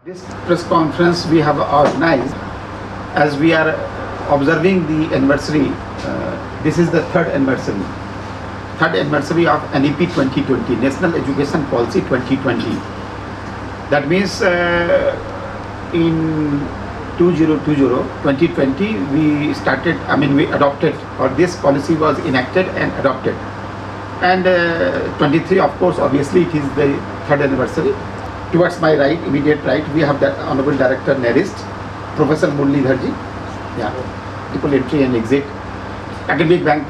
This press conference we have organized as we are observing the anniversary. This is the third anniversary of NEP 2020, National Education Policy 2020. That means in 2020 we started, we adopted, or this policy was enacted and adopted. And 23, of course, obviously it is the third anniversary. Towards my right, immediate right, we have the Honorable Director NERIST, Professor Muralidharji, people entry and exit, Academic Bank,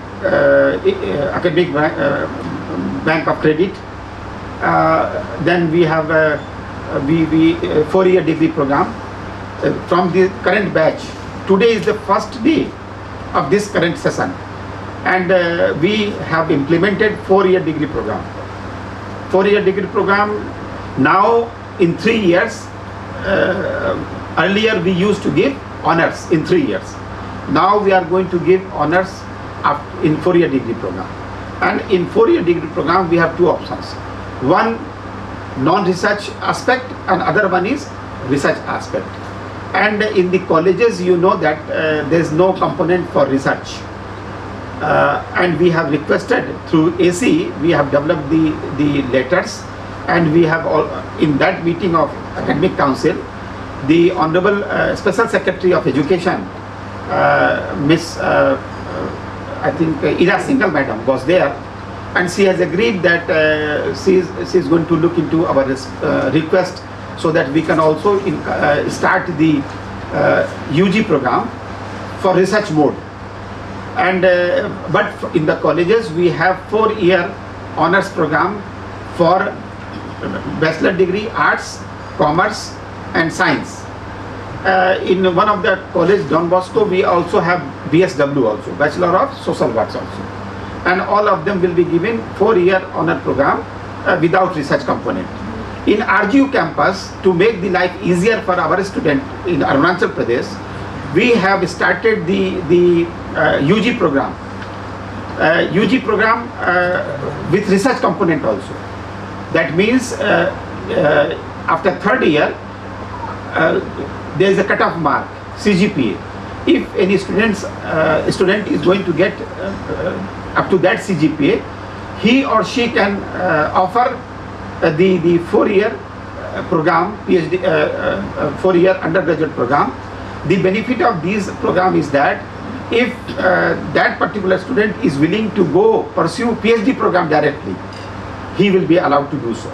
Bank of Credit. Then we have a 4-year degree program from the current batch. Today is the first day of this current session, and we have implemented 4-year degree program. 4-year degree program. Now in 3 years, earlier we used to give honors in 3 years. Now we are going to give honors in 4-year degree program. And in 4-year degree program we have two options. One, non-research aspect, and other one is research aspect. And in the colleges, you know that there is no component for research. And we have requested through AC, we have developed the letters. And we have all, in that meeting of Academic Council, the Honorable Special Secretary of Education, Miss I think Ira Singhal Madam was there, and she has agreed that she is going to look into our request so that we can also start the UG program for research mode. And but in the colleges we have 4-year honors program for bachelor degree, arts, commerce and science. In one of the college, Don Bosco, we also have BSW also, Bachelor of Social Works also. And all of them will be given 4-year honor program without research component. In RGU campus, to make the life easier for our student in Arunachal Pradesh, we have started the UG program. UG program with research component also. That means after 3rd year, there is a cutoff mark, CGPA. If any student is going to get up to that CGPA, he or she can offer the 4-year program, PhD, 4-year undergraduate program. The benefit of this program is that if that particular student is willing to go pursue PhD program directly, he will be allowed to do so.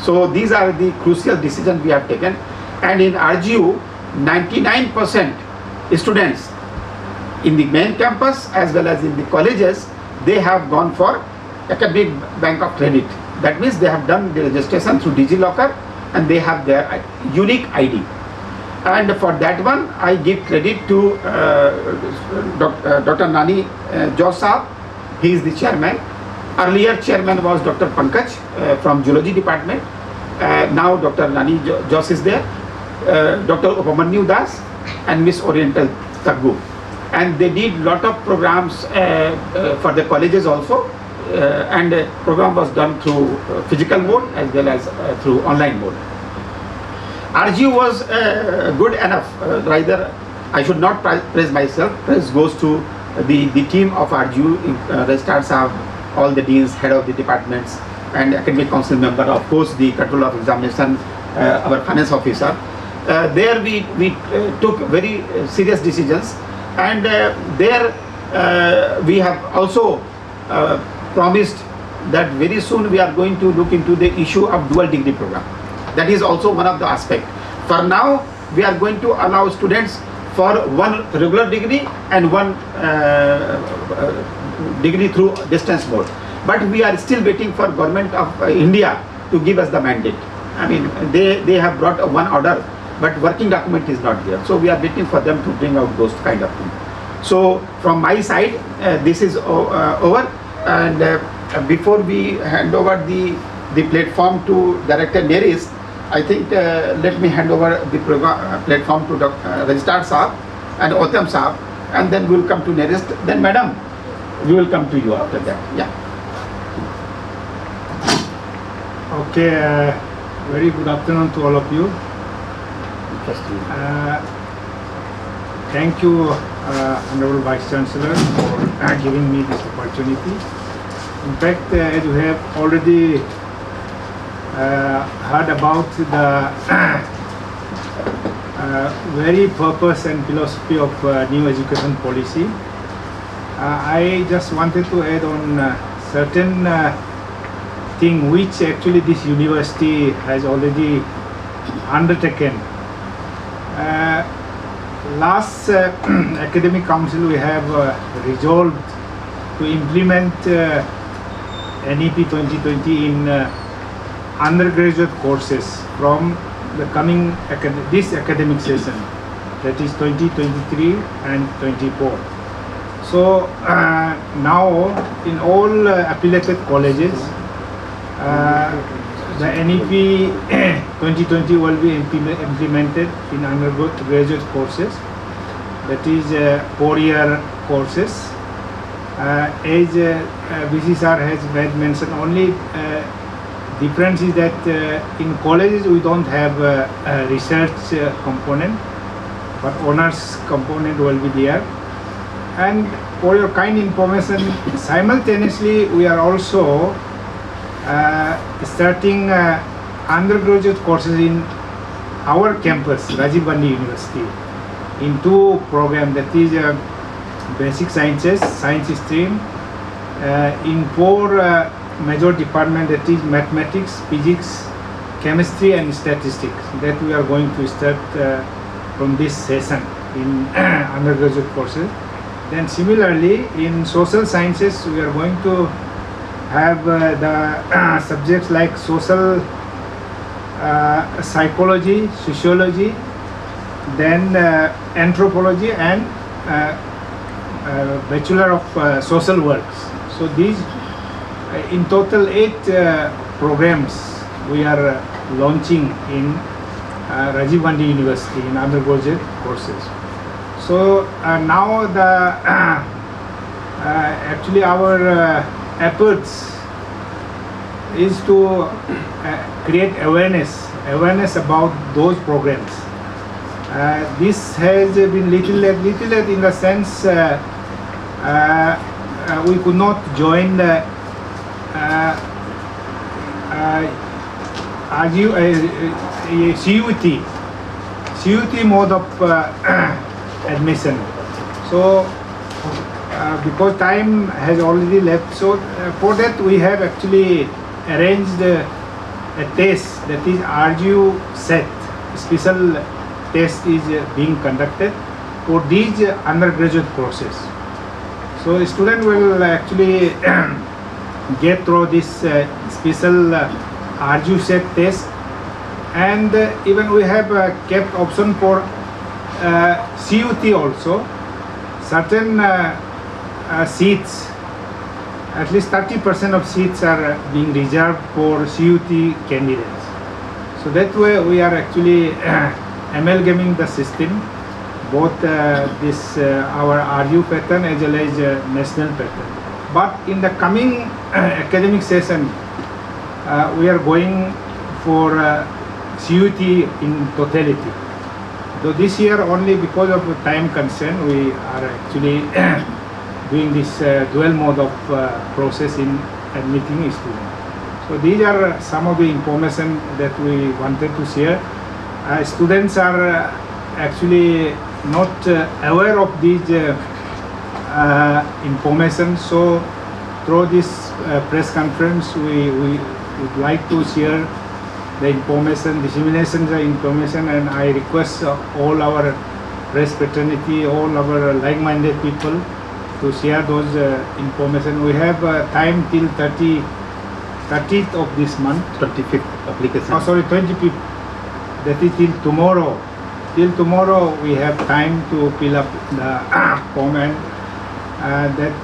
So these are the crucial decisions we have taken. And in RGU, 99% students in the main campus as well as in the colleges, they have gone for Academic Bank of Credit. That means they have done the registration through DigiLocker and they have their unique ID. And for that one, I give credit to Dr. Nani Josh Saab. He is the chairman. Earlier chairman was Dr. Pankaj from Zoology department. Now Dr. Nani Josh is there. Dr. Upamanyu Das and Miss Oriental Taggu. And they did lot of programs for the colleges also. And the program was done through physical mode as well as through online mode. RGU was good enough. Rather, I should not praise myself. Praise goes to the team of RGU, registrars have all the deans, head of the departments, and academic council member, of course the control of examination, our finance officer. There we took very serious decisions, and there we have also promised that very soon we are going to look into the issue of dual degree program. That is also one of the aspects. For now, we are going to allow students for one regular degree and one degree through distance mode. But we are still waiting for Government of India to give us the mandate. They have brought one order, but working document is not there. So we are waiting for them to bring out those kind of things. So from my side, this is over. And before we hand over the platform to Director NERIST, I think let me hand over the platform to Registrar Saab and Otam Saab, and then we will come to NERIST. Then Madam, we will come to you after that. Yeah. Okay, very good afternoon to all of you. First, Thank you, Honorable Vice Chancellor, for giving me this opportunity. In fact, as you have already heard about the very purpose and philosophy of new education policy, I just wanted to add on certain thing which actually this university has already undertaken. Last academic council we have resolved to implement NEP 2020 in undergraduate courses from the coming this academic session, that is 2023 and 24. So now in all affiliated colleges, the NEP 2020 will be implemented in undergraduate courses, that is 4-year courses. As BC sir has mentioned, only difference is that in colleges we don't have a research component, but honors component will be there. And for your kind information, simultaneously we are also starting undergraduate courses in our campus, Rajiv Gandhi University, in 2 programs, that is basic sciences, science stream, in 4 major departments, that is mathematics, physics, chemistry and statistics, that we are going to start from this session in undergraduate courses. Then similarly in social sciences we are going to have the subjects like social psychology, sociology, then anthropology and Bachelor of Social Works. So these in total 8 programs we are launching in Rajiv Gandhi University in undergraduate courses. So now the actually our efforts is to create awareness about those programs. This has been little late in the sense we could not join the CUT mode of admission. So because time has already left, so for that we have actually arranged a test, that is RGU set. Special test is being conducted for these undergraduate courses. So a student will actually get through this special RGU set test, and even we have kept option for CUT also. Certain seats, at least 30% of seats are being reserved for CUT candidates. So that way we are actually amalgamating the system, both this our RU pattern as well as national pattern. But in the coming academic session, we are going for CUT in totality. So this year only because of the time constraint we are actually doing this dual mode of process in admitting students. So these are some of the information that we wanted to share. Students are actually not aware of these information, so through this press conference we would like to share the information, dissemination the information, and I request all our press fraternity, all our like-minded people to share those information. We have time till 30th of this month. 25th application. Oh, sorry, 25th. That is till tomorrow. Till tomorrow we have time to fill up the form, and that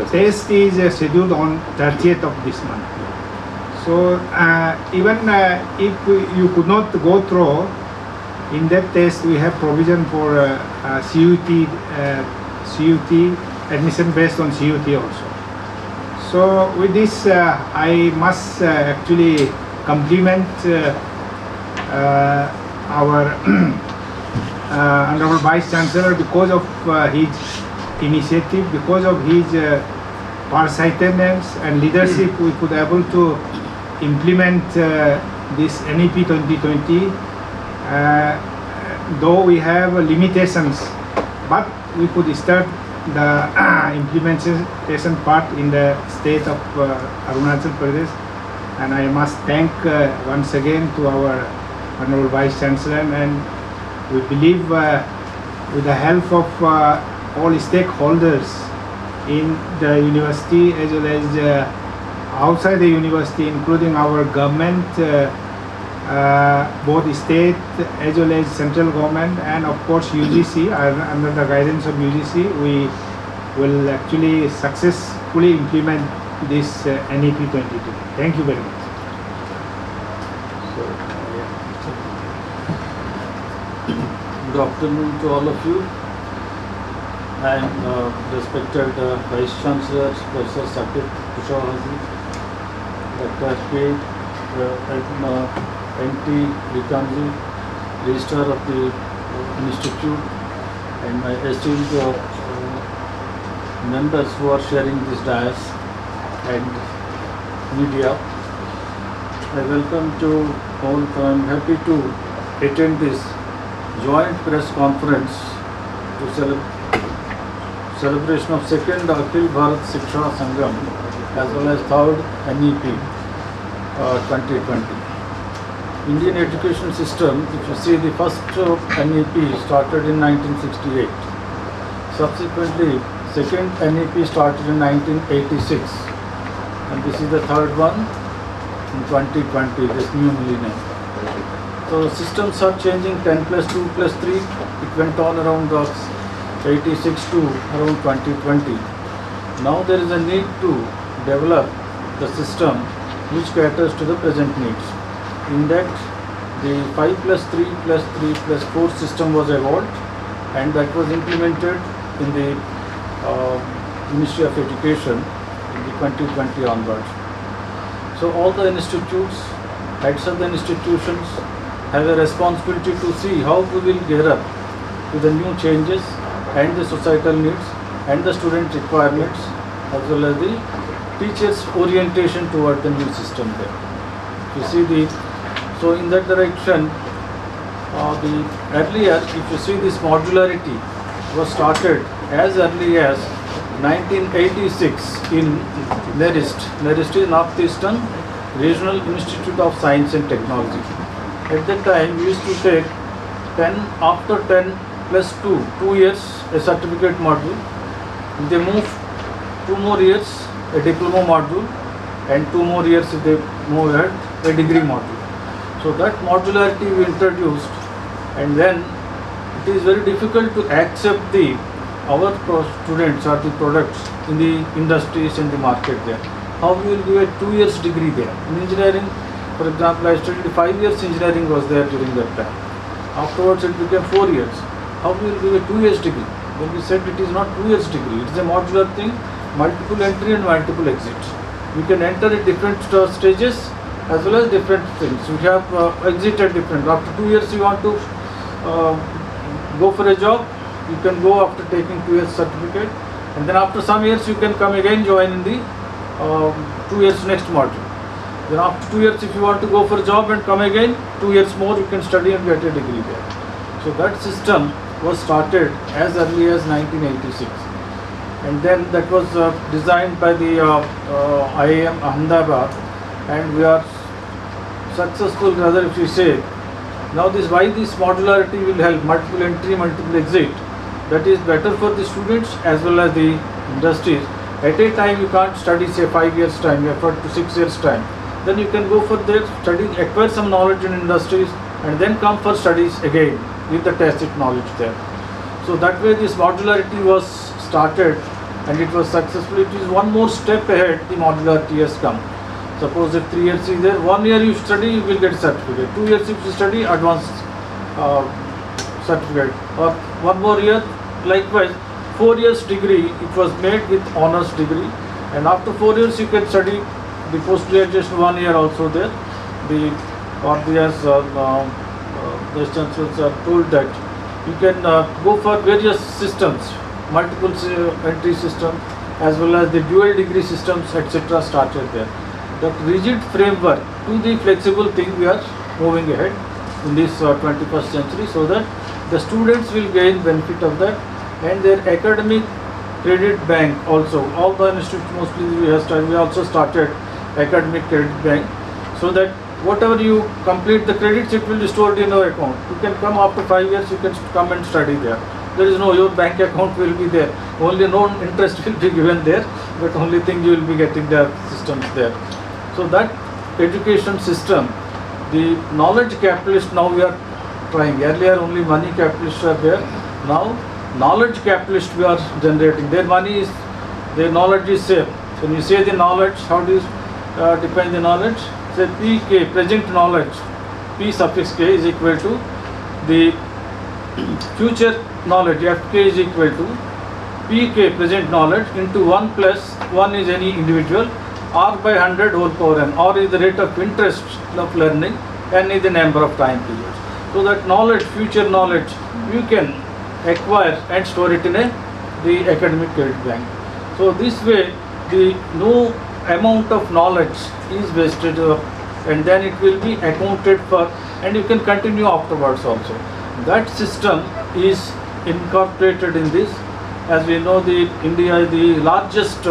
test is scheduled on 30th of this month. So even if you could not go through in that test, we have provision for CUT admission based on CUT also. So with this, I must actually compliment our Honorable Vice Chancellor, because of his initiative, because of his farsightedness and leadership, we could able to implement this NEP 2020. Though we have limitations, but we could start the implementation part in the state of Arunachal Pradesh. And I must thank once again to our Honorable Vice Chancellor, and we believe with the help of all stakeholders in the university as well as outside the university, including our government, both state as well as central government, and of course UGC, under the guidance of UGC, we will actually successfully implement this NEP 22. Thank you very much. Good afternoon to all of you. I am respected Vice Chancellor Professor Sakit Kushawazi, Dr. K. N.T. Rikamji, Registrar of the Institute, and my esteemed members who are sharing this dais and media. I welcome to all. I am happy to attend this joint press conference to celebration of second Akhil Bharat Shiksha Sangam as well as third NEP 2020. Indian education system, if you see, the first NEP started in 1968. Subsequently, second NEP started in 1986, and this is the third one in 2020, this new millennium. So systems are changing. 10 plus 2 plus 3, it went on around 86 to around 2020. Now there is a need to develop the system which caters to the present needs. In that, the 5 plus 3 plus 3 plus 4 system was evolved, and that was implemented in the Ministry of Education in the 2020 onwards. So all the institutes, heads of the institutions have a responsibility to see how we will gear up to the new changes and the societal needs and the student requirements, as well as the teachers' orientation toward the new system there. You see so in that direction, the earlier, if you see, this modularity was started as early as 1986 in NERIST. NERIST is Northeastern Regional Institute of Science and Technology. At that time, we used to take 10 after 10 plus 2 years a certificate module. They move 2 more years a diploma module, and 2 more years if they move ahead a degree module. So that modularity we introduced, and then it is very difficult to accept our students or the products in the industries and the market there. How we will give a 2 years degree there? In engineering, for example, I studied 5 years engineering was there during that time. Afterwards it became 4 years. How we will give a 2 years degree? When we said it is not 2 years degree, it is a modular thing, multiple entry and multiple exit. We can enter at different stages as well as different things. We have exit at different. After 2 years you want to go for a job, you can go after taking 2 years certificate, and then after some years you can come again, join in the 2 years next module. Then after 2 years, if you want to go for a job and come again, 2 years more you can study and get a degree there. So that system was started as early as 1986, and then that was designed by the IIM Ahmedabad, and we are successful, rather, if you say. Now why this modularity will help, multiple entry, multiple exit, that is better for the students as well as the industries. At a time you can't study say 5 years time, you have got to 6 years time. Then you can go for their study, acquire some knowledge in industries, and then come for studies again with the tacit knowledge there. So that way this modularity was started, and it was successful. It is one more step ahead the modularity has come. Suppose if 3 years is there, 1 year you study, you will get a certificate. 2 years if you study, advanced certificate. Or 1 more year, likewise, 4 years degree, it was made with honors degree. And after 4 years you can study the post graduation 1 year also there. The the chancellors are told that you can go for various systems, multiple entry system, as well as the dual degree systems, etc. started there. That rigid framework to the flexible thing we are moving ahead in this 21st century, so that the students will gain benefit of that, and their academic credit bank also. All the institutes mostly we also started academic credit bank, so that whatever you complete the credits, it will be stored in your account. You can come after 5 years, you can come and study there. There is no, your bank account will be there. Only no interest will be given there, but only thing you will be getting the systems there. So that education system, the knowledge capitalist, now we are trying. Earlier only money capitalists are there. Now knowledge capitalist we are generating. Their money is, their knowledge is safe. When you say the knowledge, how do you define the knowledge? Say PK, present knowledge, P suffix K is equal to the future knowledge, FK is equal to PK, present knowledge, into 1 plus 1 is any individual, R by 100 whole power n. R is the rate of interest of learning, n is the number of time periods. So that knowledge, future knowledge, you can acquire and store it in the academic credit bank. So this way, the no amount of knowledge is wasted, and then it will be accounted for, and you can continue afterwards also. That system is incorporated in this. As we know, the India is the largest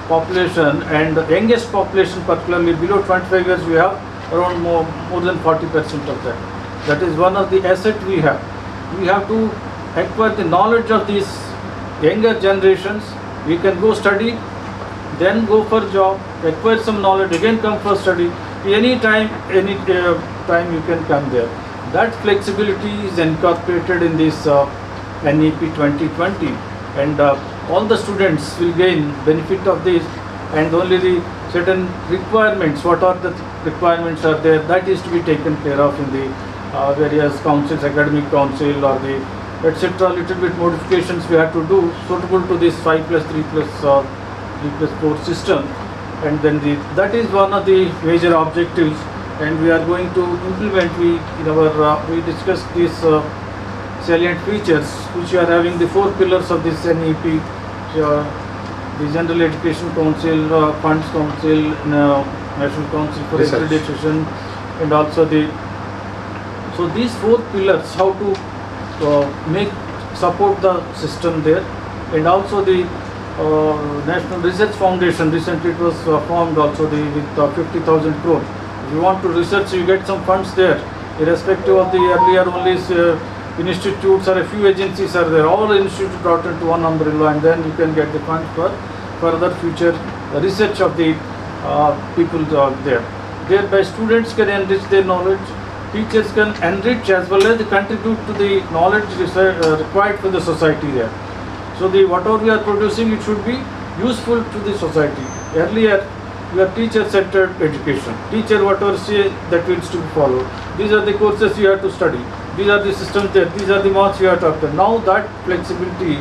population and the youngest population, particularly below 25 years, we have around more than 40% of that. That is one of the assets we have. We have to acquire the knowledge of these younger generations. We can go study, then go for job, acquire some knowledge, again come for study. Any time you can come there. That flexibility is incorporated in this NEP 2020, and all the students will gain benefit of this, and only the certain requirements, what are the requirements are there, that is to be taken care of in the various councils, academic council or the etc. Little bit modifications we have to do suitable to this 5 plus 3 plus 4 system, and then that is one of the major objectives, and we are going to implement. We discussed these salient features which we are having, the 4 pillars of this NEP, the General Education Council, Funds Council, National Council for Accreditation, and also so these 4 pillars, how to support the system there, and also the National Research Foundation, recently it was formed also with 50,000 crore. If you want to research, you get some funds there, irrespective of the earlier only institutes or a few agencies are there. All institutes brought into one umbrella, and then you can get the funds for further future research of the people there. Thereby students can enrich their knowledge, teachers can enrich as well as contribute to the knowledge required for the society there. So whatever we are producing, it should be useful to the society. Earlier, we are teacher-centered education. Teacher whatever say, that needs to be followed. These are the courses you have to study. These are the systems there. These are the marks you have to obtain. Now that flexibility,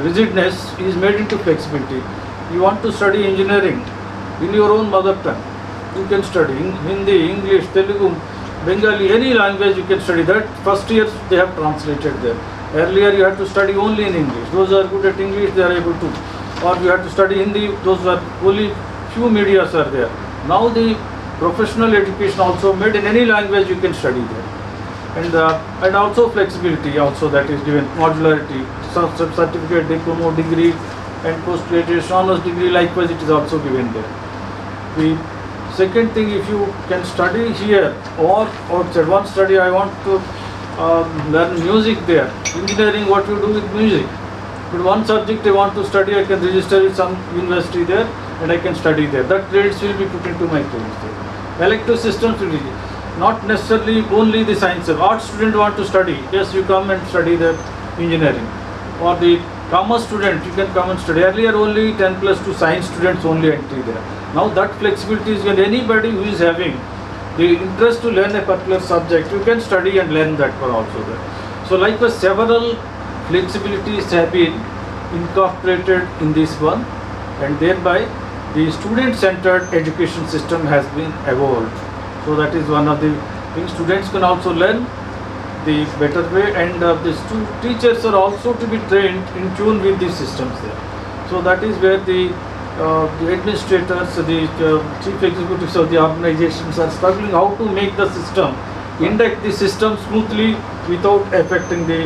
rigidness is made into flexibility. You want to study engineering in your own mother tongue, you can study Hindi, English, Telugu, Bengali, any language you can study. That first year they have translated there. Earlier you had to study only in English. Those who are good at English, they are able to. Or you had to study Hindi, those who are only few medias are there. Now the professional education also made in any language you can study there. And also flexibility also that is given, modularity, certificate, diploma, degree and post-graduation honors degree, likewise it is also given there. The second thing, if you can study here or outside, one study I want to learn music there, engineering what you do with music, but one subject I want to study, I can register with some university there and I can study there. That credits will be put into my credits there. Elective systems will be not necessarily only the science. Art student want to study, yes, you come and study the engineering. Or the commerce student, you can come and study. Earlier only 10 plus 2 science students only entry there. Now that flexibility is when anybody who is having the interest to learn a particular subject, you can study and learn that one also there. So likewise several flexibilities have been incorporated in this one, and thereby the student-centered education system has been evolved. So that is one of the means students can also learn the better way, and the teachers are also to be trained in tune with the systems there. So that is where the administrators, the chief executives of the organizations are struggling how to make the system, induct the system smoothly without affecting the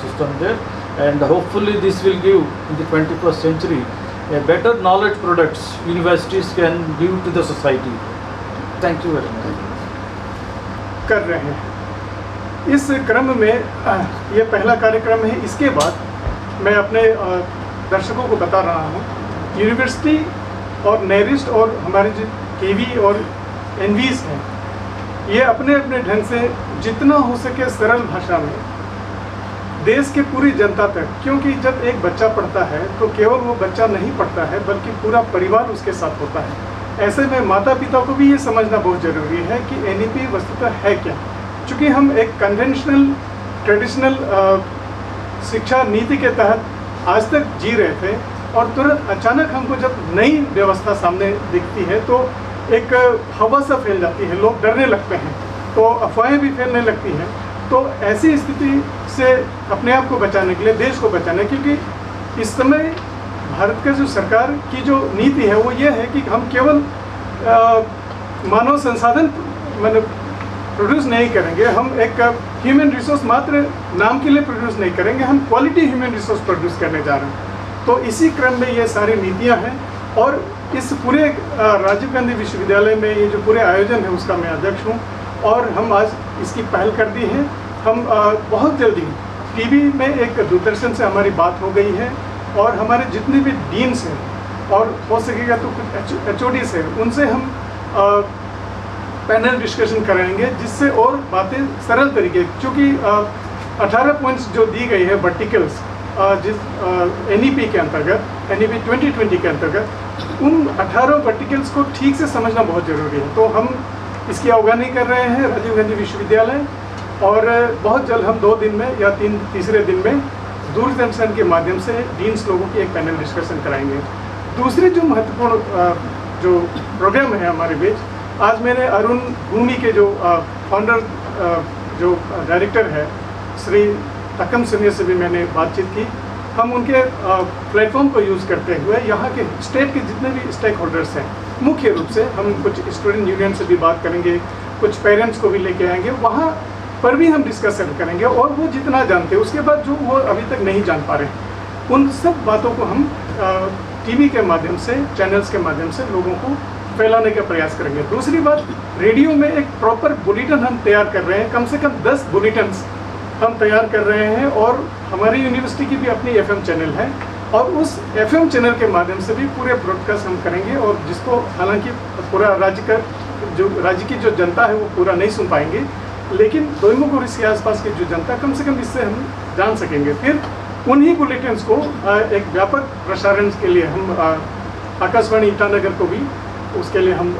system there. And hopefully this will give in the 21st century a better knowledge products universities can give to the society. Thank you very much. कर रहे हैं। इस क्रम में ये पहला कार्यक्रम है। इसके बाद मैं अपने दर्शकों को बता रहा हूँ, यूनिवर्सिटी और नेरिस्ट और हमारे जो केवी और एनवीज हैं, ये अपने अपने ढंग से जितना हो सके सरल भाषा में देश के पूरी जनता तक, क्योंकि जब एक बच्चा पढ़ता है तो केवल वो बच्चा नहीं पढ़ता है बल्कि पूरा परिवार उसके साथ होता है। ऐसे में माता पिता को भी ये समझना बहुत ज़रूरी है कि NEP वस्तुतः है क्या। चूँकि हम एक कन्वेंशनल ट्रेडिशनल शिक्षा नीति के तहत आज तक जी रहे थे और तुरंत अचानक हमको जब नई व्यवस्था सामने दिखती है तो एक हवा सा फैल जाती है, लोग डरने लगते हैं, तो अफवाहें भी फैलने लगती हैं। तो ऐसी स्थिति से अपने आप को बचाने के लिए, देश को बचाने, क्योंकि इस समय भारत का जो सरकार की जो नीति है वो ये है कि हम केवल मानव संसाधन मतलब प्रोड्यूस नहीं करेंगे, हम एक ह्यूमन रिसोर्स मात्र नाम के लिए प्रोड्यूस नहीं करेंगे, हम क्वालिटी ह्यूमन रिसोर्स प्रोड्यूस करने जा रहे हैं। तो इसी क्रम में ये सारी नीतियाँ हैं और इस पूरे राजीव गांधी विश्वविद्यालय में ये जो पूरे आयोजन है उसका मैं अध्यक्ष हूँ और हम आज इसकी पहल कर दी है। हम बहुत जल्दी टीवी में एक दूरदर्शन से हमारी बात हो गई है और हमारे जितने भी डीन्स हैं और हो सकेगा तो कुछ HODs हैं, उनसे हम पैनल डिस्कशन कराएंगे जिससे और बातें सरल तरीके, क्योंकि 18 पॉइंट्स जो दी गई है वर्टिकल्स जिस NEP के अंतर्गत, NEP 2020 के अंतर्गत, उन 18 वर्टिकल्स को ठीक से समझना बहुत ज़रूरी है। तो हम इसकी अवगाहनी कर रहे हैं राजीव गांधी विश्वविद्यालय और बहुत जल्द हम 2 दिन में या तीसरे दिन में दूरदर्शन के माध्यम से डीन्स लोगों की एक पैनल डिस्कशन कराएंगे। दूसरी जो महत्वपूर्ण जो प्रोग्राम है हमारे बीच, आज मैंने अरुण भूमि के जो फाउंडर जो डायरेक्टर है श्री तकम सिन्हा से भी मैंने बातचीत की। हम उनके प्लेटफॉर्म को यूज़ करते हुए यहाँ के स्टेट के जितने भी स्टेक होल्डर्स हैं, मुख्य रूप से हम कुछ स्टूडेंट यूनियन से भी बात करेंगे, कुछ पेरेंट्स को भी लेके आएंगे, वहाँ पर भी हम डिस्कशन करेंगे और वो जितना जानते हैं उसके बाद जो वो अभी तक नहीं जान पा रहे हैं, उन सब बातों को हम टीवी के माध्यम से, चैनल्स के माध्यम से लोगों को फैलाने का प्रयास करेंगे। दूसरी बात, रेडियो में एक प्रॉपर बुलेटिन हम तैयार कर रहे हैं, कम से कम 10 बुलेटिन्स हम तैयार कर रहे हैं और हमारी यूनिवर्सिटी की भी अपनी FM चैनल है और उस FM चैनल के माध्यम से भी पूरे ब्रॉडकास्ट हम करेंगे और जिसको हालांकि पूरा राज्य की जो जनता है वो पूरा नहीं सुन पाएंगे, लेकिन दोईमुख और इसके आसपास की जो जनता कम से कम इससे हम जान सकेंगे। फिर उन्हीं बुलेटिन्स को एक व्यापक प्रसारण के लिए हम आकाशवाणी ईटानगर को भी उसके लिए हम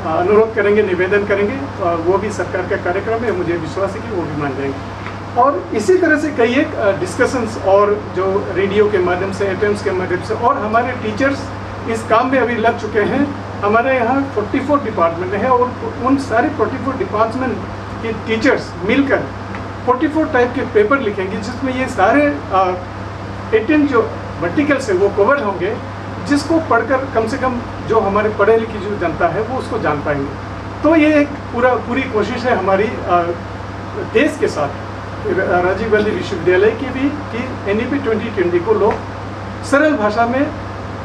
अनुरोध करेंगे, निवेदन करेंगे। वो भी सरकार का कार्यक्रम है, मुझे विश्वास है कि वो भी मान जाएंगे। और इसी तरह से कई एक डिस्कशंस और जो रेडियो के माध्यम से, एफएम्स के माध्यम से, और हमारे टीचर्स इस काम में अभी लग चुके हैं। हमारे यहाँ 44 डिपार्टमेंट है और उन सारे 44 डिपार्टमेंट के टीचर्स मिलकर 44 टाइप के पेपर लिखेंगे जिसमें ये सारे 18 जो वर्टिकल्स है वो कवर होंगे, जिसको पढ़कर कम से कम जो हमारे पढ़े लिखी जो जनता है वो उसको जान पाएंगे। तो ये एक पूरी कोशिश है हमारी देश के साथ राजीव गांधी विश्वविद्यालय की भी कि NEP 2020 को लोग सरल भाषा में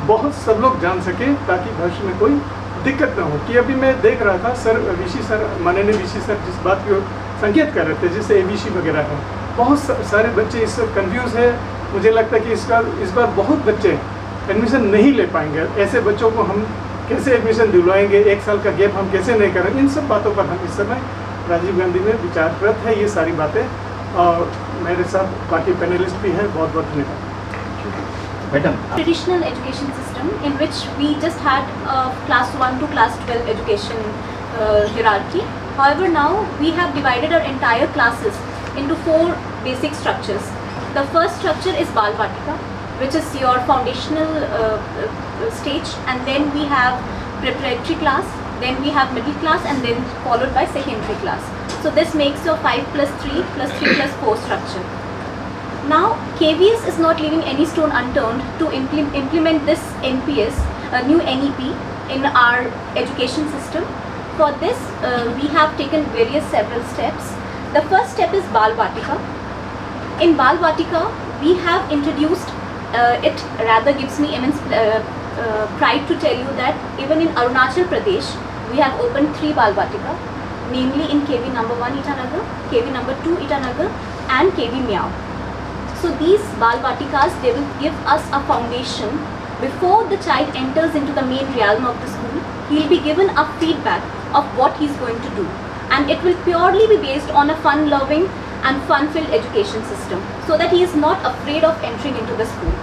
बहुत सब लोग जान सके ताकि भविष्य में कोई दिक्कत ना हो। कि अभी मैं देख रहा था सर VC सर, माननीय VC सर जिस बात की संकेत कर रहे थे, जैसे ABC वगैरह है, बहुत सारे बच्चे इससे कन्फ्यूज़ है। मुझे लगता है कि इस बार बहुत बच्चे एडमिशन नहीं ले पाएंगे। ऐसे बच्चों को हम कैसे एडमिशन दिलवाएंगे, 1 साल का गैप हम कैसे नहीं करेंगे, इन सब बातों पर हम इस समय राजीव गांधी में विचाररत है। ये सारी बातें मेरे साथ बाकी पैनलिस्ट भी हैं। बहुत बहुत धन्यवाद madam. Traditional education system in which we just had class 1 to class 12 education hierarchy. However, now we have divided our entire classes into 4 basic structures. The first structure is Bal Vatika, which is your foundational stage, and then we have preparatory class, then we have middle class, and then followed by secondary class. So this makes your 5 plus 3 plus 3 plus 4 structure. Now KVS is not leaving any stone unturned to implement this NPS, a new NEP, in our education system. For this, we have taken several steps. The first step is Bal Vatika. In Bal Vatika, we have introduced, it rather gives me immense pride to tell you that even in Arunachal Pradesh, we have opened 3 Bal Vatika, namely in KV number 1 Itanagar, KV number 2 Itanagar, and KV Miao. So these Bal Vatikas, they will give us a foundation. Before the child enters into the main realm of the school, he will be given a feedback of what he is going to do. And it will purely be based on a fun-loving and fun-filled education system, so that he is not afraid of entering into the school.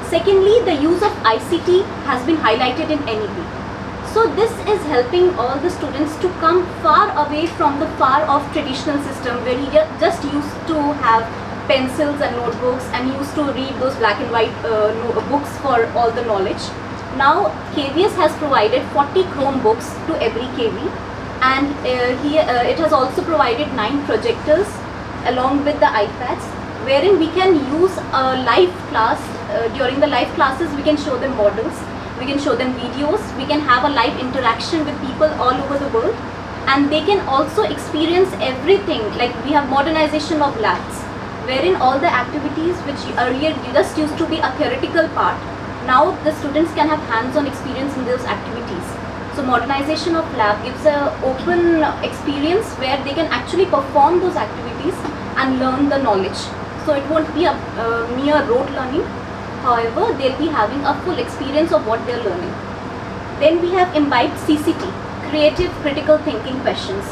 Secondly, the use of ICT has been highlighted in NEP. So this is helping all the students to come far away from the far-off traditional system where he just used to have pencils and notebooks and he used to read those black and white books for all the knowledge. Now KVS has provided 40 Chromebooks to every KV, and it has also provided 9 projectors along with the iPads, wherein we can use a live class. During the live classes, we can show them models, we can show them videos, we can have a live interaction with people all over the world, and they can also experience everything. Like we have modernization of labs, wherein all the activities which earlier just used to be a theoretical part, now the students can have hands-on experience in those activities. So modernization of lab gives an open experience where they can actually perform those activities and learn the knowledge. So it won't be a mere rote learning. However, they'll be having a full experience of what they're learning. Then we have imbibed CCT, creative critical thinking questions.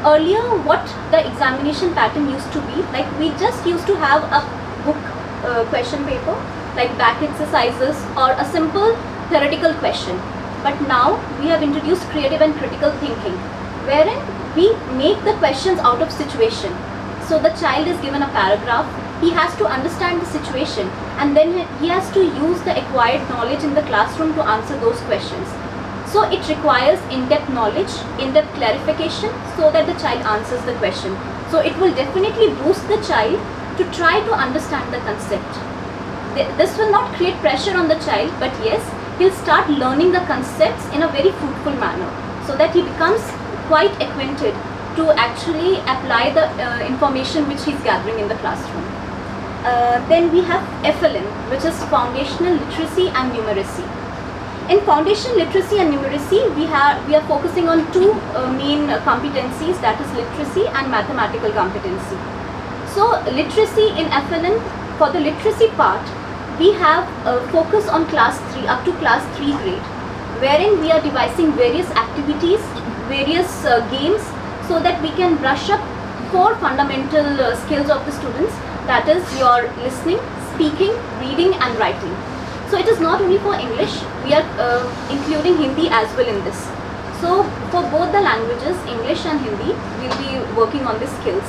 Earlier, what the examination pattern used to be, like we just used to have a book question paper, like back exercises or a simple theoretical question. But now we have introduced creative and critical thinking, wherein we make the questions out of situation. So the child is given a paragraph, he has to understand the situation, and then he has to use the acquired knowledge in the classroom to answer those questions. So it requires in-depth knowledge, in-depth clarification, so that the child answers the question. So it will definitely boost the child to try to understand the concept. This will not create pressure on the child, but yes, he'll start learning the concepts in a very fruitful manner, so that he becomes quite acquainted to actually apply the information which he's gathering in the classroom. Then we have FLN, which is Foundational Literacy and Numeracy. In Foundational Literacy and Numeracy, we are focusing on 2 main competencies, that is literacy and mathematical competency. So literacy in FLN, for the literacy part, we have focus on class 3 up to class 3 grade, wherein we are devising various activities, various games, so that we can brush up 4 fundamental skills of the students, that is your listening, speaking, reading and writing. So it is not only for English, we are including Hindi as well in this. So for both the languages, English and Hindi, we will be working on these skills.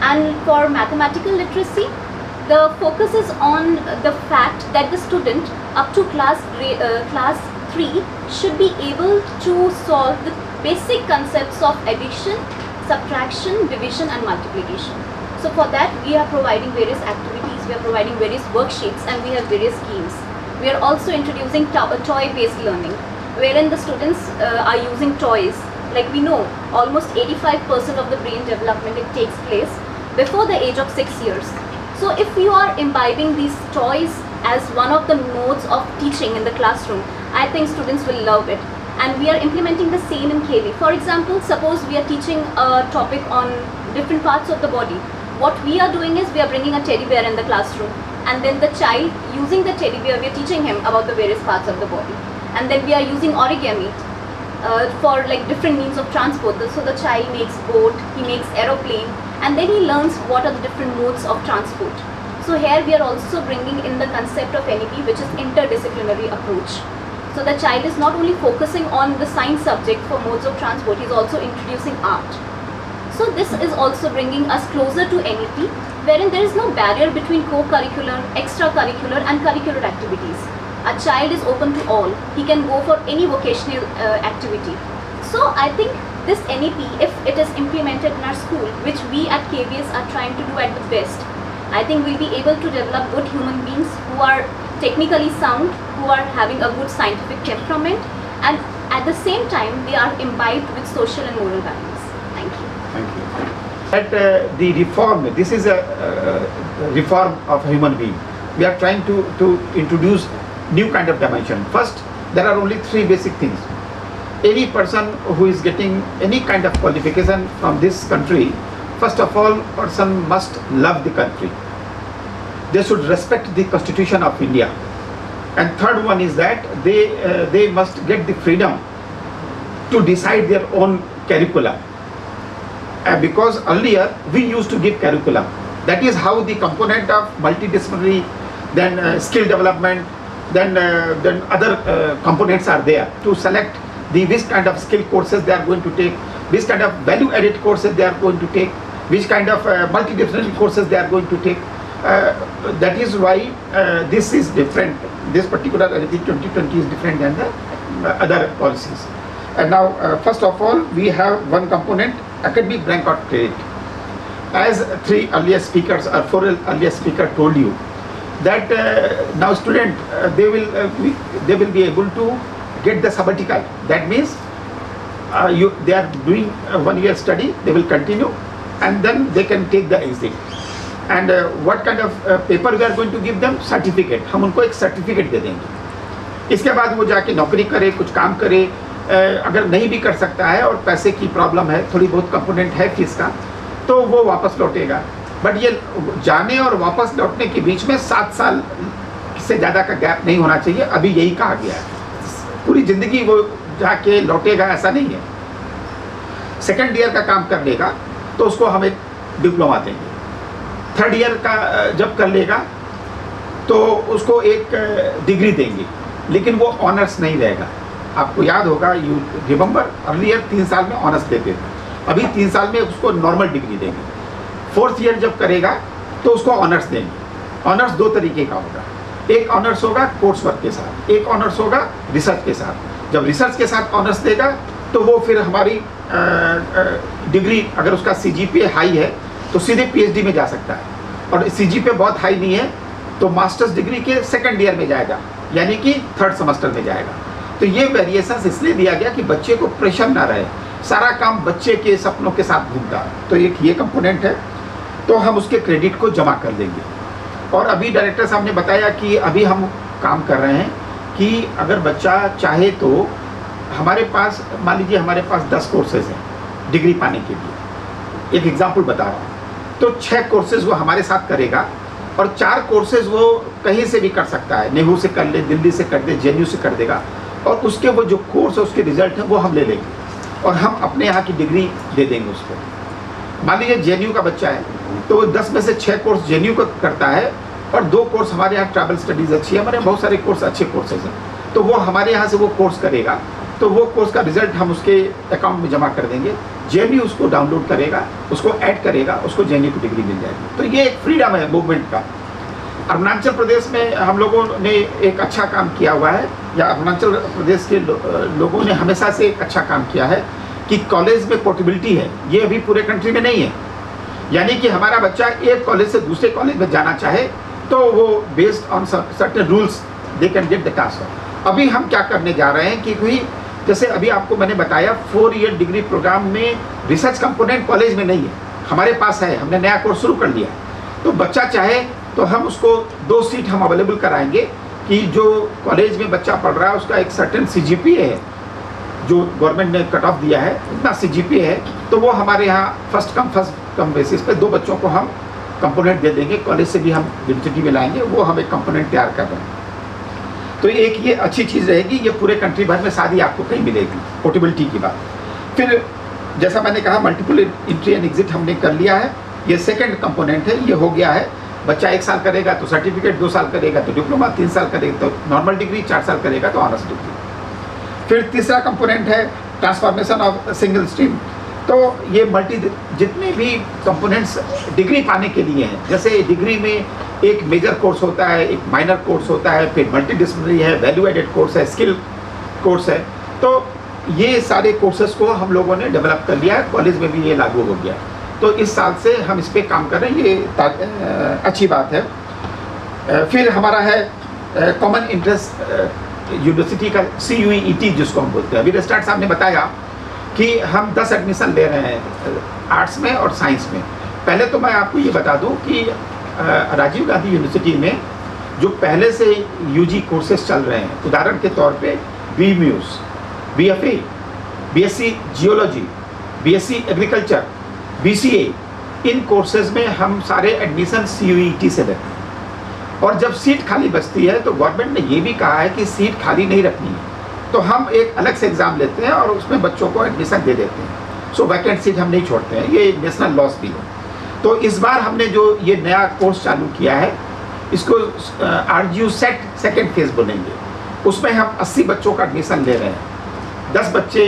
And for mathematical literacy, the focus is on the fact that the student up to class 3 should be able to solve the basic concepts of addition, subtraction, division and multiplication. So for that, we are providing various activities, we are providing various worksheets, and we have various schemes. We are also introducing toy-based learning, wherein the students are using toys. Like we know, almost 85% of the brain development, it takes place before the age of 6 years. So if you are imbibing these toys as one of the modes of teaching in the classroom, I think students will love it. And we are implementing the same in KV. For example, suppose we are teaching a topic on different parts of the body. What we are doing is we are bringing a teddy bear in the classroom, and then the child using the teddy bear, we are teaching him about the various parts of the body. And then we are using origami for like different means of transport. So the child makes boat, he makes aeroplane, and then he learns what are the different modes of transport. So here we are also bringing in the concept of NEP, which is interdisciplinary approach. So the child is not only focusing on the science subject for modes of transport, he is also introducing art. So this is also bringing us closer to NEP, wherein there is no barrier between co-curricular, extracurricular and curricular activities. A child is open to all. He can go for any vocational activity. So I think this NEP, if it is implemented in our school, which we at KVS are trying to do at the best, I think we'll be able to develop good human beings who are technically sound, who are having a good scientific temperament, and at the same time they are imbibed with social and moral values. Thank you. Thank you. At the reform, this is a reform of a human being. We are trying to introduce new kind of dimension. First, there are only three basic things. Any person who is getting any kind of qualification from this country, first of all, person must love the country. They should respect the Constitution of India. And third one is that they must get the freedom to decide their own curriculum. Because earlier we used to give curriculum. That is how the component of multidisciplinary, then skill development, then other components are there to select which kind of skill courses they are going to take, which kind of value added courses they are going to take, which kind of multidisciplinary courses they are going to take. That is why this is different. This particular NEP 2020 is different than the other policies. And now, first of all, we have one component, academic blank or credit. As three earlier speakers or four earlier speakers told you, that now student they will be able to get the sabbatical. That means they are doing 1 year study, they will continue, and then they can take the exit. And what kind of paper we are going to give them? Certificate. हम उनको एक certificate दे देंगे. इसके बाद वो जाके नौकरी करे, कुछ काम करे. अगर नहीं भी कर सकता है और पैसे की प्रॉब्लम है, थोड़ी बहुत कंपोनेंट है फीस का, तो वो वापस लौटेगा. बट ये जाने और वापस लौटने के बीच में 7 साल से ज़्यादा का गैप नहीं होना चाहिए. अभी यही कहा गया है. पूरी ज़िंदगी वो जाके लौटेगा ऐसा नहीं है. सेकेंड ईयर का काम कर लेगा तो उसको हम एक डिप्लोमा देंगे. थर्ड ईयर का जब कर लेगा तो उसको एक डिग्री देंगे, लेकिन वो ऑनर्स नहीं रहेगा. आपको याद होगा, यू रिमेंबर अर्लियर 3 साल में ऑनर्स देते थे, अभी 3 साल में उसको नॉर्मल डिग्री देंगे. फोर्थ ईयर जब करेगा तो उसको ऑनर्स देंगे. ऑनर्स 2 तरीके का होगा. एक ऑनर्स होगा कोर्स वर्क के साथ, एक ऑनर्स होगा रिसर्च के साथ. जब रिसर्च के साथ ऑनर्स देगा तो वो फिर हमारी डिग्री, अगर उसका CGPA हाई है तो सीधे PhD में जा सकता है, और CGPA बहुत हाई नहीं है तो मास्टर्स डिग्री के सेकंड ईयर में जाएगा, यानी कि थर्ड सेमेस्टर में जाएगा. तो ये वेरिएशंस इसलिए दिया गया कि बच्चे को प्रेशर ना रहे, सारा काम बच्चे के सपनों के साथ घूमता. तो एक ये कंपोनेंट है, तो हम उसके क्रेडिट को जमा कर देंगे. और अभी डायरेक्टर साहब ने बताया कि अभी हम काम कर रहे हैं कि अगर बच्चा चाहे तो हमारे पास, मान लीजिए हमारे पास 10 कोर्सेज हैं डिग्री पाने के लिए, एक एग्जाम्पल बता रहा हूँ. तो 6 कोर्सेज वो हमारे साथ करेगा और 4 कोर्सेज वो कहीं से भी कर सकता है. नेहरू से कर ले, दिल्ली से कर दे, JNU से कर देगा, और उसके वो जो कोर्स है उसके रिजल्ट हैं वो हम ले लेंगे और हम अपने यहाँ की डिग्री दे देंगे उसको. मान लीजिए JNU का बच्चा है तो 10 में से 6 कोर्स JNU को करता है और 2 कोर्स हमारे यहाँ ट्रैवल स्टडीज़ अच्छी है, हमारे बहुत सारे कोर्स अच्छे कोर्सेज हैं, तो वो हमारे यहाँ से वो कोर्स करेगा. तो वो कोर्स का रिजल्ट हम उसके अकाउंट में जमा कर देंगे. JNU उसको डाउनलोड करेगा, उसको ऐड करेगा, उसको JNU की डिग्री मिल जाएगी. तो ये एक फ्रीडम है मूवमेंट का. अरुणाचल प्रदेश में हम लोगों ने एक अच्छा काम किया हुआ है, या अरुणाचल प्रदेश के लोगों ने हमेशा से एक अच्छा काम किया है कि कॉलेज में पोर्टेबिलिटी है. ये अभी पूरे कंट्री में नहीं है, यानी कि हमारा बच्चा एक कॉलेज से दूसरे कॉलेज में जाना चाहे तो वो based on certain rules they can get the transfer. अभी हम क्या करने जा रहे हैं कि कोई, जैसे अभी आपको मैंने बताया 4 ईयर डिग्री प्रोग्राम में रिसर्च कंपोनेंट कॉलेज में नहीं है, हमारे पास है, हमने नया कोर्स शुरू कर लिया. तो बच्चा चाहे तो हम उसको 2 सीट हम अवेलेबल कराएंगे कि जो कॉलेज में बच्चा पढ़ रहा है उसका एक सर्टेन CGPA है जो गवर्नमेंट ने कट ऑफ दिया है, इतना CGPA है, तो वो हमारे यहाँ फर्स्ट कम बेसिस पे 2 बच्चों को हम कंपोनेंट दे देंगे. कॉलेज से भी हम यूनिवर्सिटी में लाएंगे, वो हम एक कंपोनेंट तैयार कर रहे हैं. तो एक ये अच्छी चीज़ रहेगी. ये पूरे कंट्री भर में शादी आपको कहीं मिलेगी, पोर्टेबिलिटी की बात. फिर जैसा मैंने कहा मल्टीपल एंट्री एंड एग्जिट हमने कर लिया है. ये सेकंड कंपोनेंट है, ये हो गया है. बच्चा 1 साल करेगा तो सर्टिफिकेट, 2 साल करेगा तो डिप्लोमा, 3 साल करेगा तो नॉर्मल डिग्री, 4 साल करेगा तो ऑनर्स डिग्री. फिर तीसरा कंपोनेंट है ट्रांसफॉर्मेशन ऑफ सिंगल स्ट्रीम. तो ये जितने भी कंपोनेंट्स डिग्री पाने के लिए हैं, जैसे डिग्री में एक मेजर कोर्स होता है, एक माइनर कोर्स होता है, फिर मल्टीडिसिप्लिनरी है, वैल्यू एडेड कोर्स है, स्किल कोर्स है. तो ये सारे कोर्सेज को हम लोगों ने डेवलप कर लिया है, कॉलेज में भी ये लागू हो गया। तो इस साल से हम इस पर काम कर रहे हैं, ये अच्छी बात है। फिर हमारा है कॉमन इंटरेस्ट यूनिवर्सिटी का CUET जिसको हम बोलते हैं। अभी रजिस्ट्रार साहब ने बताया कि हम 10 एडमिशन ले रहे हैं आर्ट्स में और साइंस में। पहले तो मैं आपको ये बता दूं कि राजीव गांधी यूनिवर्सिटी में जो पहले से UG कोर्सेज चल रहे हैं, उदाहरण के तौर पे BMUS, BFA, BSc geology, BSc agriculture, BCA, इन कोर्सेज में हम सारे एडमिशन CUET से लेते हैं। और जब सीट खाली बचती है तो गवर्नमेंट ने ये भी कहा है कि सीट खाली नहीं रखनी है, तो हम एक अलग से एग्ज़ाम लेते हैं और उसमें बच्चों को एडमिशन दे देते हैं। सो वैकेंट सीट हम नहीं छोड़ते हैं, ये नेशनल लॉस भी है। तो इस बार हमने जो ये नया कोर्स चालू किया है, इसको RGU सेट सेकेंड फेज बोलेंगे। उसमें हम 80 बच्चों का एडमिशन ले रहे हैं। 10 बच्चे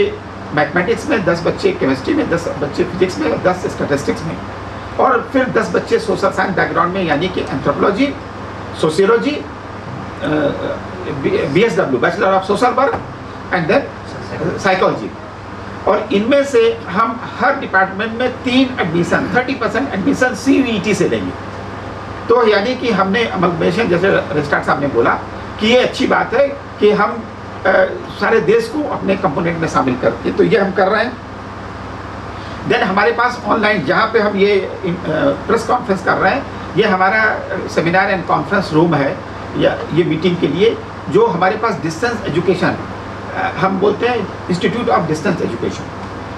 मैथमेटिक्स में, 10 बच्चे केमिस्ट्री में, 10 बच्चे फिजिक्स में, 10 स्टैटिस्टिक्स में, और फिर 10 बच्चे सोशल साइंस बैकग्राउंड में, यानी कि anthropology, sociology, BSW bachelor of social work and then psychology. और इनमें से हम हर डिपार्टमेंट में 3 एडमिशन 30% एडमिशन CUET से लेंगे। तो यानी कि हमने अमलमेशन, जैसे रजिस्ट्रार साहब ने बोला कि ये अच्छी बात है कि हम सारे देश को अपने कंपोनेंट में शामिल करके, तो ये हम कर रहे हैं। देन हमारे पास ऑनलाइन, जहाँ पे हम ये प्रेस कॉन्फ्रेंस कर रहे हैं, ये हमारा सेमिनार एंड कॉन्फ्रेंस रूम है या ये मीटिंग के लिए, जो हमारे पास डिस्टेंस एजुकेशन, हम बोलते हैं इंस्टीट्यूट ऑफ डिस्टेंस एजुकेशन,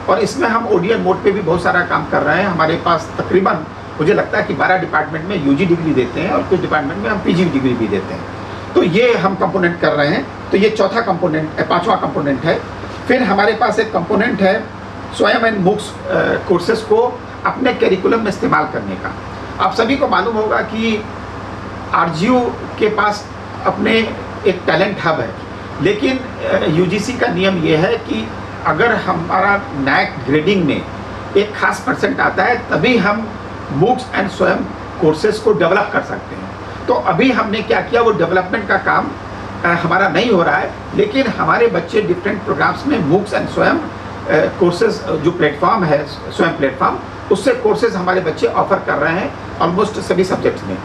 और इसमें हम ODL मोड पे भी बहुत सारा काम कर रहे हैं। हमारे पास तकरीबन मुझे लगता है कि 12 डिपार्टमेंट में UG डिग्री देते हैं और कुछ डिपार्टमेंट में हम PG डिग्री भी देते हैं। तो ये हम कंपोनेंट कर रहे हैं। तो ये चौथा कंपोनेंट, 5वां कंपोनेंट है। फिर हमारे पास एक कंपोनेंट है स्वयं एंड MOOCs कोर्सेज को अपने करिकुलम में इस्तेमाल करने का। आप सभी को मालूम होगा कि RGU के पास अपने एक टैलेंट हब है, लेकिन UGC का नियम ये है कि अगर हमारा NAAC ग्रेडिंग में एक खास परसेंट आता है, तभी हम MOOCs एंड स्वयं कोर्सेज को डेवलप कर सकते हैं। तो अभी हमने क्या किया, वो डेवलपमेंट का काम हमारा नहीं हो रहा है, लेकिन हमारे बच्चे डिफरेंट प्रोग्राम्स में MOOCs एंड स्वयं कोर्सेज, जो प्लेटफॉर्म है स्वयं प्लेटफॉर्म, उससे कोर्सेज हमारे बच्चे ऑफर कर रहे हैं ऑलमोस्ट सभी सब्जेक्ट्स में।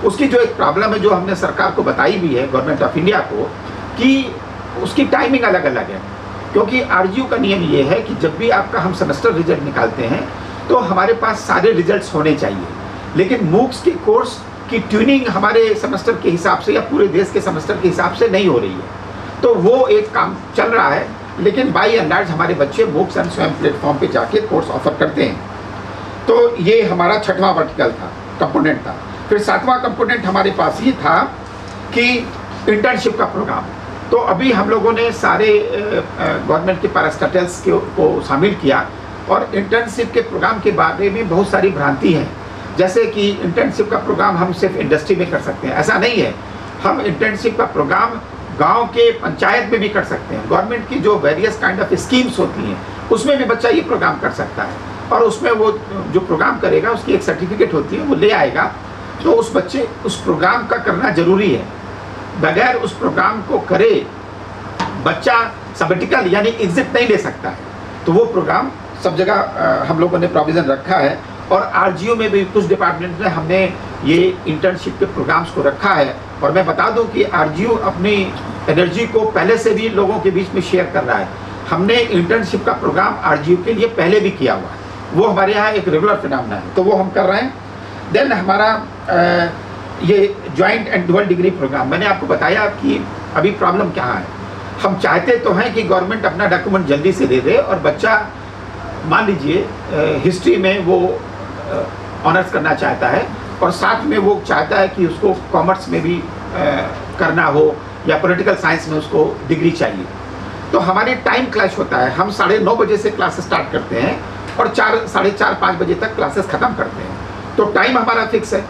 उसकी जो एक प्रॉब्लम है, जो हमने सरकार को बताई भी है, गवर्नमेंट ऑफ इंडिया को, कि उसकी टाइमिंग अलग अलग है। क्योंकि RGU का नियम ये है कि जब भी आपका हम सेमेस्टर रिजल्ट निकालते हैं तो हमारे पास सारे रिजल्ट्स होने चाहिए, लेकिन MOOCs के कोर्स की ट्यूनिंग हमारे सेमेस्टर के हिसाब से या पूरे देश के सेमेस्टर के हिसाब से नहीं हो रही है। तो वो एक काम चल रहा है, लेकिन बाई एंड लार्ज हमारे बच्चे MOOCs एंड स्वयं प्लेटफॉर्म पे जाके कोर्स ऑफर करते हैं। तो ये हमारा 6वां वर्टिकल था, कंपोनेंट था। फिर 7वां कंपोनेंट हमारे पास ये था कि इंटर्नशिप का प्रोग्राम। तो अभी हम लोगों ने सारे गवर्नमेंट के पैरास्टेटल्स को शामिल किया, और इंटर्नशिप के प्रोग्राम के बारे में बहुत सारी भ्रांति है। जैसे कि इंटर्नशिप का प्रोग्राम हम सिर्फ इंडस्ट्री में कर सकते हैं, ऐसा नहीं है। हम इंटर्नशिप का प्रोग्राम गांव के पंचायत में भी कर सकते हैं। गवर्नमेंट की जो वेरियस काइंड ऑफ स्कीम्स होती हैं, उसमें भी बच्चा ये प्रोग्राम कर सकता है, और उसमें वो जो प्रोग्राम करेगा उसकी एक सर्टिफिकेट होती है, वो ले आएगा। तो उस बच्चे उस प्रोग्राम का करना जरूरी है। बगैर उस प्रोग्राम को करे बच्चा सबेटिकल यानी एग्जिट नहीं ले सकता है। तो वो प्रोग्राम सब जगह हम लोगों ने प्रोविज़न रखा है, और RGU में भी कुछ डिपार्टमेंट में हमने ये इंटर्नशिप के प्रोग्राम्स को रखा है। और मैं बता दूं कि RGU अपनी एनर्जी को पहले से भी लोगों के बीच में शेयर कर रहा है। हमने इंटर्नशिप का प्रोग्राम RGU के लिए पहले भी किया हुआ है, वो हमारे यहाँ एक रेगुलर फिनोमेना है, तो वो हम कर रहे हैं। देन हमारा ये joint and dual degree program, मैंने आपको बताया कि अभी प्रॉब्लम क्या है। हम चाहते तो हैं कि गवर्नमेंट अपना डॉक्यूमेंट जल्दी से दे दे, और बच्चा मान लीजिए हिस्ट्री में वो ऑनर्स करना चाहता है, और साथ में वो चाहता है कि उसको कॉमर्स में भी करना हो, या पॉलिटिकल साइंस में उसको डिग्री चाहिए। तो हमारे टाइम क्लैश होता है। हम 9:30 बजे से क्लासेस स्टार्ट करते हैं, और 4, 4:30, 5 बजे तक क्लासेस ख़त्म करते हैं। तो टाइम हमारा फिक्स है।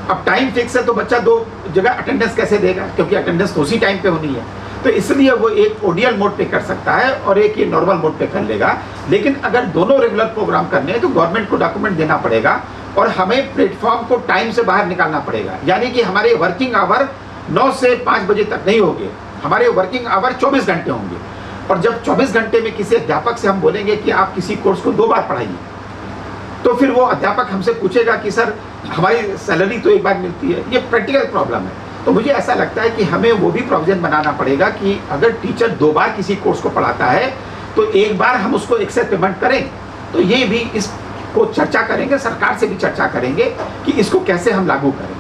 अब टाइम फिक्स है तो बच्चा 2 जगह अटेंडेंस कैसे देगा, क्योंकि अटेंडेंस तो उसी टाइम पे होनी है। तो इसलिए वो एक ODL मोड पे कर सकता है, और एक ये नॉर्मल मोड पे कर लेगा। लेकिन अगर दोनों रेगुलर प्रोग्राम करने हैं तो गवर्नमेंट को डॉक्यूमेंट देना पड़ेगा, और हमें प्लेटफॉर्म को टाइम से बाहर निकालना पड़ेगा। यानी कि हमारे वर्किंग आवर 9 से 5 बजे तक नहीं होंगे, हमारे वर्किंग आवर 24 घंटे होंगे। और जब 24 घंटे में किसी अध्यापक से हम बोलेंगे कि आप किसी कोर्स को 2 बार पढ़ाइए, तो फिर वो अध्यापक हमसे पूछेगा कि सर हमारी सैलरी तो एक बार मिलती है। ये प्रैक्टिकल प्रॉब्लम है। तो मुझे ऐसा लगता है कि हमें वो भी प्रोविजन बनाना पड़ेगा कि अगर टीचर 2 बार किसी कोर्स को पढ़ाता है तो एक बार हम उसको एक्सेस पेमेंट करें। तो ये भी इसको चर्चा करेंगे, सरकार से भी चर्चा करेंगे कि इसको कैसे हम लागू करें,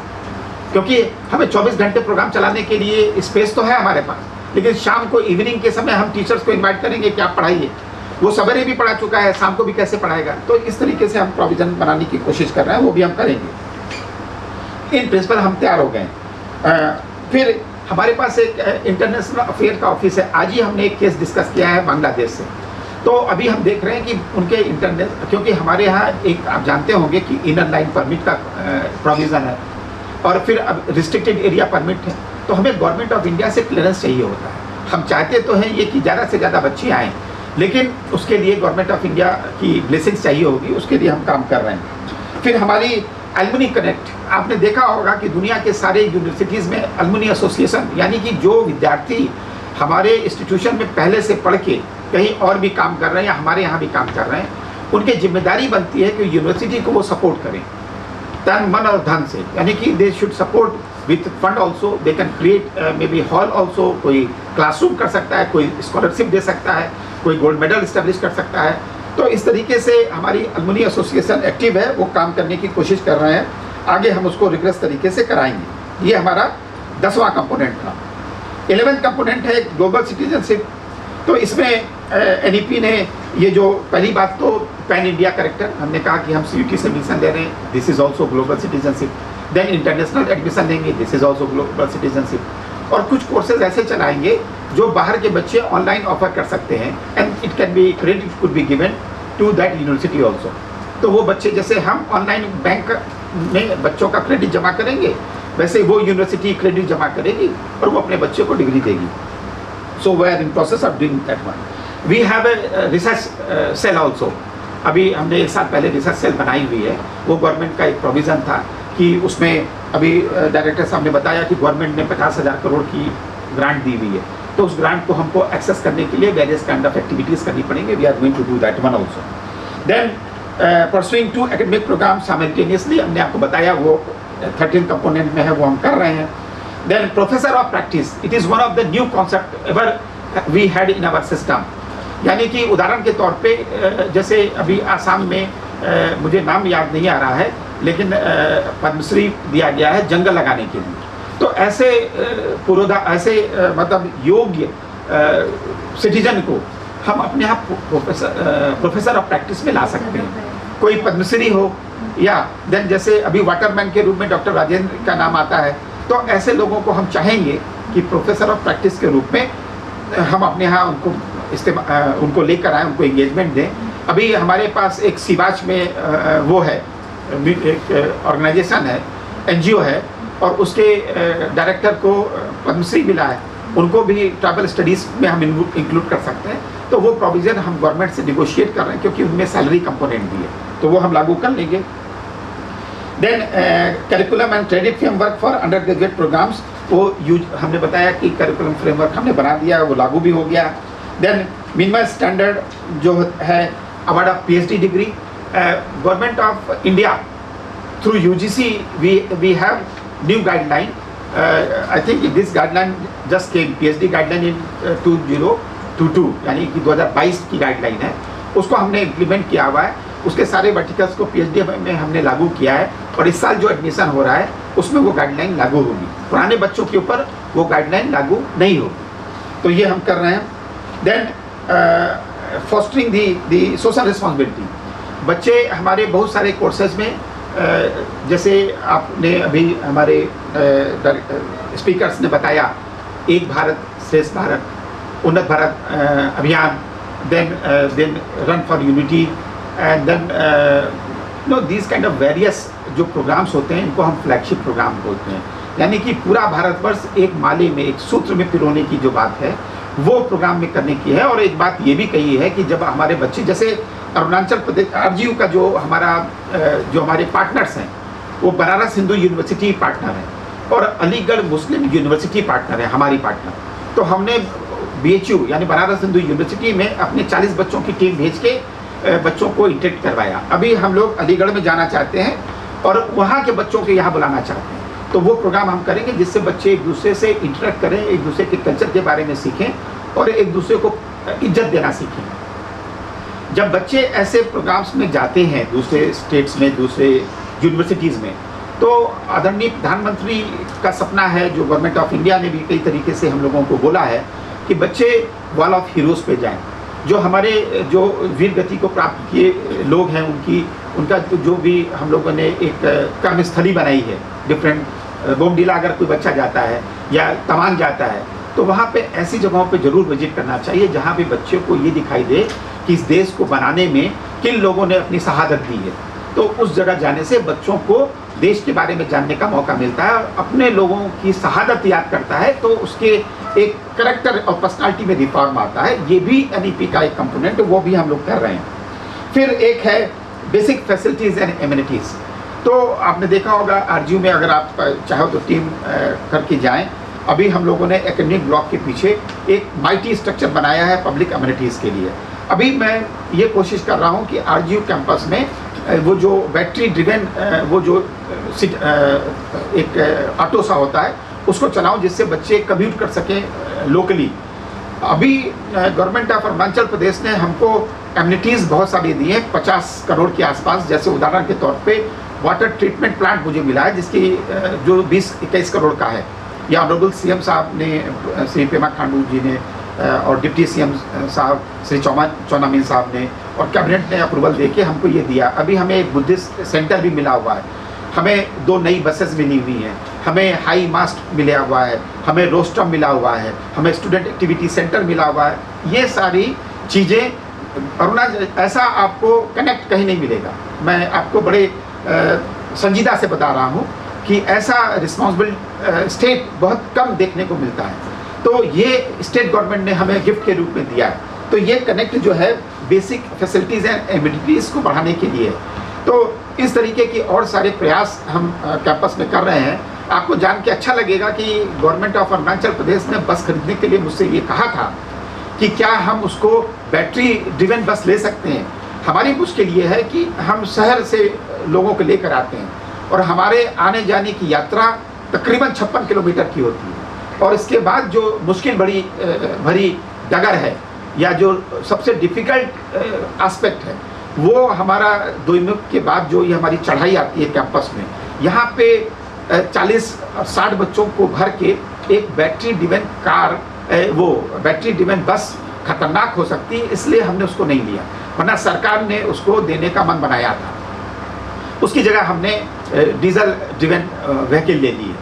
क्योंकि हमें 24 घंटे प्रोग्राम चलाने के लिए स्पेस तो है हमारे पास, लेकिन शाम को इवनिंग के समय हम टीचर्स को इन्वाइट करेंगे कि आप पढ़ाइए। वो सवेरे भी पढ़ा चुका है, शाम को भी कैसे पढ़ाएगा। तो इस तरीके से हम प्रोविजन बनाने की कोशिश कर रहे हैं, वो भी हम करेंगे। इन प्रिंसिपल हम तैयार हो गए। फिर हमारे पास एक इंटरनेशनल अफेयर का ऑफिस है। आज ही हमने एक केस डिस्कस किया है बांग्लादेश से। तो अभी हम देख रहे हैं कि उनके क्योंकि हमारे यहाँ एक आप जानते होंगे कि इनर लाइन परमिट का प्रोविज़न है और फिर अब रिस्ट्रिक्टेड एरिया परमिट है। तो हमें गवर्नमेंट ऑफ इंडिया से क्लियरेंस चाहिए होता है। हम चाहते तो हैं ये कि ज़्यादा से ज़्यादा बच्चे आएँ, लेकिन उसके लिए गवर्नमेंट ऑफ इंडिया की ब्लेसिंग्स चाहिए होगी, उसके लिए हम काम कर रहे हैं। फिर हमारी एलुमनी कनेक्ट, आपने देखा होगा कि दुनिया के सारे यूनिवर्सिटीज़ में एलुमनी एसोसिएशन, यानी कि जो विद्यार्थी हमारे इंस्टीट्यूशन में पहले से पढ़ के कहीं और भी काम कर रहे हैं या हमारे यहाँ भी काम कर रहे हैं, उनकी जिम्मेदारी बनती है कि यूनिवर्सिटी को वो सपोर्ट करें तन मन और धन से। यानी कि they should support with fund also, they can create may be hall also, कोई क्लासरूम कर सकता है, कोई स्कॉलरशिप दे सकता है, कोई गोल्ड मेडल इस्टेब्लिश कर सकता है। तो इस तरीके से हमारी एलुमनी एसोसिएशन एक्टिव है, वो काम करने की कोशिश कर रहे हैं। आगे हम उसको रिग्रेस तरीके से कराएंगे। ये हमारा 10वां कंपोनेंट था। 11वां कंपोनेंट है ग्लोबल सिटीजनशिप। तो इसमें NEP ने ये जो पहली बात तो पैन इंडिया करेक्टर, हमने कहा कि हम CUT से एडमिशन ले रहे हैं, this is also global citizenship. Then international admission लेंगे, this is also global citizenship. और कुछ कोर्सेज ऐसे चलाएंगे जो बाहर के बच्चे ऑनलाइन ऑफर कर सकते हैं, and it can be credit could be given to that university also. तो वो बच्चे, जैसे हम ऑनलाइन बैंक में बच्चों का क्रेडिट जमा करेंगे, वैसे वो यूनिवर्सिटी क्रेडिट जमा करेगी और वो अपने बच्चे को डिग्री देगी। So we are in process of doing that one. We have a research cell also. अभी हमने 1 साल पहले रिसर्च सेल बनाई हुई है। वो गवर्नमेंट का एक प्रोविज़न था कि उसमें अभी डायरेक्टर साहब ने बताया कि गवर्नमेंट ने 50,000 करोड़ की ग्रांट दी हुई है। तो उस ग्रांट को हमको एक्सेस करने के लिए वेरियस काइंड ऑफ एक्टिविटीज़ करनी पड़ेंगे। We are going to do that one also. Then pursuing 2 academic program simultaneously, हमने आपको बताया वो 13 कंपोनेंट में है, वो हम कर रहे हैं। Then professor of practice, it is one of the new concept ever we had in our system. यानी कि उदाहरण के तौर पे जैसे अभी आसाम में मुझे नाम याद नहीं आ रहा है, लेकिन पद्मश्री दिया गया है जंगल लगाने के लिए। तो ऐसे मतलब योग्य सिटीजन को हम अपने यहाँ प्रोफेसर ऑफ प्रैक्टिस में ला सकते हैं। कोई पद्मश्री हो, या देन जैसे अभी वाटरमैन के रूप में डॉक्टर राजेंद्र का नाम आता है, तो ऐसे लोगों को हम चाहेंगे कि प्रोफेसर ऑफ प्रैक्टिस के रूप में हम अपने यहाँ उनको लेकर आएँ, उनको एंगेजमेंट दें। अभी हमारे पास एक सिवाच में वो है, एक ऑर्गेनाइजेशन है, NGO है, और उसके डायरेक्टर को पद्मश्री मिला है। उनको भी ट्रैवल स्टडीज़ में हम इंक्लूड कर सकते हैं। तो वो प्रोविज़न हम गवर्नमेंट से निगोशिएट कर रहे हैं, क्योंकि उनमें सैलरी कंपोनेंट भी है, तो वो हम लागू कर लेंगे। Then curriculum and credit framework for undergraduate programs, वो हमने बताया कि करिकुलम फ्रेमवर्क हमने बना दिया, वो लागू भी हो गया। देन मिनिमम स्टैंडर्ड जो है award of PhD degree, government of India through UGC we have new guideline. I think this guideline just came, PhD guideline in 2022, यानी कि 2022 की गाइडलाइन है। उसको हमने इम्प्लीमेंट किया हुआ है। उसके सारे वर्टिकल्स को PhD में हमने लागू किया है, और इस साल जो एडमिशन हो रहा है उसमें वो गाइडलाइन लागू होगी। पुराने बच्चों के ऊपर वो गाइडलाइन लागू नहीं होगी। तो ये हम कर रहे हैं। देन फॉस्टरिंग दी सोशल रिस्पॉन्सिबिलिटी, बच्चे हमारे बहुत सारे कोर्सेज में जैसे आपने अभी हमारे स्पीकर्स ने बताया, एक भारत श्रेष्ठ Bharat, Unnat Bharat Abhiyan, then run for unity, and then these kind of various जो प्रोग्राम्स होते हैं, इनको हम फ्लैगशिप प्रोग्राम बोलते हैं। यानी कि पूरा भारतवर्ष एक माले में, एक सूत्र में पिरोने की जो बात है, वो प्रोग्राम में करने की है। और एक बात ये भी कही है कि जब हमारे बच्चे, जैसे अरुणाचल प्रदेश RGU का जो हमारे पार्टनर्स हैं, वो बनारस हिंदू यूनिवर्सिटी पार्टनर है, और अलीगढ़ मुस्लिम यूनिवर्सिटी पार्टनर है हमारी पार्टनर। तो हमने BHU यानी बनारस हिंदू यूनिवर्सिटी में अपने 40 बच्चों की टीम भेज के बच्चों को इंटरेक्ट करवाया। अभी हम लोग अलीगढ़ में जाना चाहते हैं और वहाँ के बच्चों को यहाँ बुलाना चाहते हैं, तो वो प्रोग्राम हम करेंगे जिससे बच्चे एक दूसरे से इंटरेक्ट करें, एक दूसरे के कल्चर के बारे में सीखें और एक दूसरे को इज्जत देना सीखें। जब बच्चे ऐसे प्रोग्राम्स में जाते हैं दूसरे स्टेट्स में, दूसरे यूनिवर्सिटीज़ में, तो आदरणीय प्रधानमंत्री का सपना है, जो गवर्नमेंट ऑफ इंडिया ने भी कई तरीके से हम लोगों को बोला है कि बच्चे वॉल ऑफ हीरोज़ पे जाएं। जो हमारे जो वीर गति को प्राप्त किए लोग हैं उनका जो भी हम लोगों ने एक कर्मस्थली बनाई है, डिफरेंट बोमडीला अगर कोई बच्चा जाता है या तवांग जाता है तो वहाँ पे ऐसी जगहों पे ज़रूर विजिट करना चाहिए जहाँ पे बच्चों को ये दिखाई दे कि इस देश को बनाने में किन लोगों ने अपनी शहादत दी है। तो उस जगह जाने से बच्चों को देश के बारे में जानने का मौका मिलता है और अपने लोगों की शहादत याद करता है, तो उसके एक करेक्टर और पर्सनालिटी में रिफॉर्म आता है। ये भी NEP का एक कंपोनेंट, वो भी हम लोग कर रहे हैं। फिर एक है बेसिक फैसिलिटीज़ एंड एमिनिटीज़। तो आपने देखा होगा RGU में अगर आप चाहो तो टीम करके जाएं। अभी हम लोगों ने एकेडमिक ब्लॉक के पीछे एक माइटी स्ट्रक्चर बनाया है पब्लिक एमिनिटीज़ के लिए। अभी मैं ये कोशिश कर रहा हूँ कि RGU कैंपस में वो जो बैटरी ड्रिवन वो जो एक ऑटो सा होता है उसको चलाऊं जिससे बच्चे कम्यूट कर सकें लोकली। अभी गवर्नमेंट ऑफ अरुणाचल प्रदेश ने हमको एमिनिटीज़ बहुत सारी दी हैं 50 करोड़ के आसपास। जैसे उदाहरण के तौर पे वाटर ट्रीटमेंट प्लांट मुझे मिला है जिसकी जो 20-21 करोड़ का है। या ऑनरेबल CM साहब ने, श्री पेमा खांडू जी ने और डिप्टी CM साहब श्री चौनामीन साहब ने और कैबिनेट ने अप्रूवल देके हमको ये दिया। अभी हमें एक बुद्धिस्ट सेंटर भी मिला हुआ है, हमें 2 नई बसेस मिली हुई हैं, हमें हाई मास्ट मिला हुआ है, हमें रोस्टम मिला हुआ है, हमें स्टूडेंट एक्टिविटी सेंटर मिला हुआ है। ये सारी चीज़ें अरुणाचल ऐसा आपको कनेक्ट कहीं नहीं मिलेगा। मैं आपको बड़े संजीदा से बता रहा हूँ कि ऐसा रिस्पॉन्सिबल स्टेट बहुत कम देखने को मिलता है। तो ये स्टेट गवर्नमेंट ने हमें गिफ्ट के रूप में दिया है। तो ये कनेक्ट जो है बेसिक फैसिलिटीज़ एंड एमिनिटीज़ को बढ़ाने के लिए है। तो इस तरीके की और सारे प्रयास हम कैंपस में कर रहे हैं। आपको जान के अच्छा लगेगा कि गवर्नमेंट ऑफ अरुणाचल प्रदेश ने बस खरीदने के लिए मुझसे ये कहा था कि क्या हम उसको बैटरी ड्रिवन बस ले सकते हैं। हमारी मुश्किल ये है कि हम शहर से लोगों को लेकर आते हैं और हमारे आने जाने की यात्रा तकरीबन 56 किलोमीटर की होती है और इसके बाद जो मुश्किल भरी डगर है या जो सबसे डिफ़िकल्ट एस्पेक्ट है वो हमारा दोईमुख के बाद जो ये हमारी चढ़ाई आती है कैंपस में, यहाँ पे 40-60 बच्चों को भर के एक बैटरी ड्रिवन कार, वो बैटरी ड्रिवन बस खतरनाक हो सकती है, इसलिए हमने उसको नहीं लिया। वरना सरकार ने उसको देने का मन बनाया था, उसकी जगह हमने डीजल ड्रिवन व्हीकल ले लिए।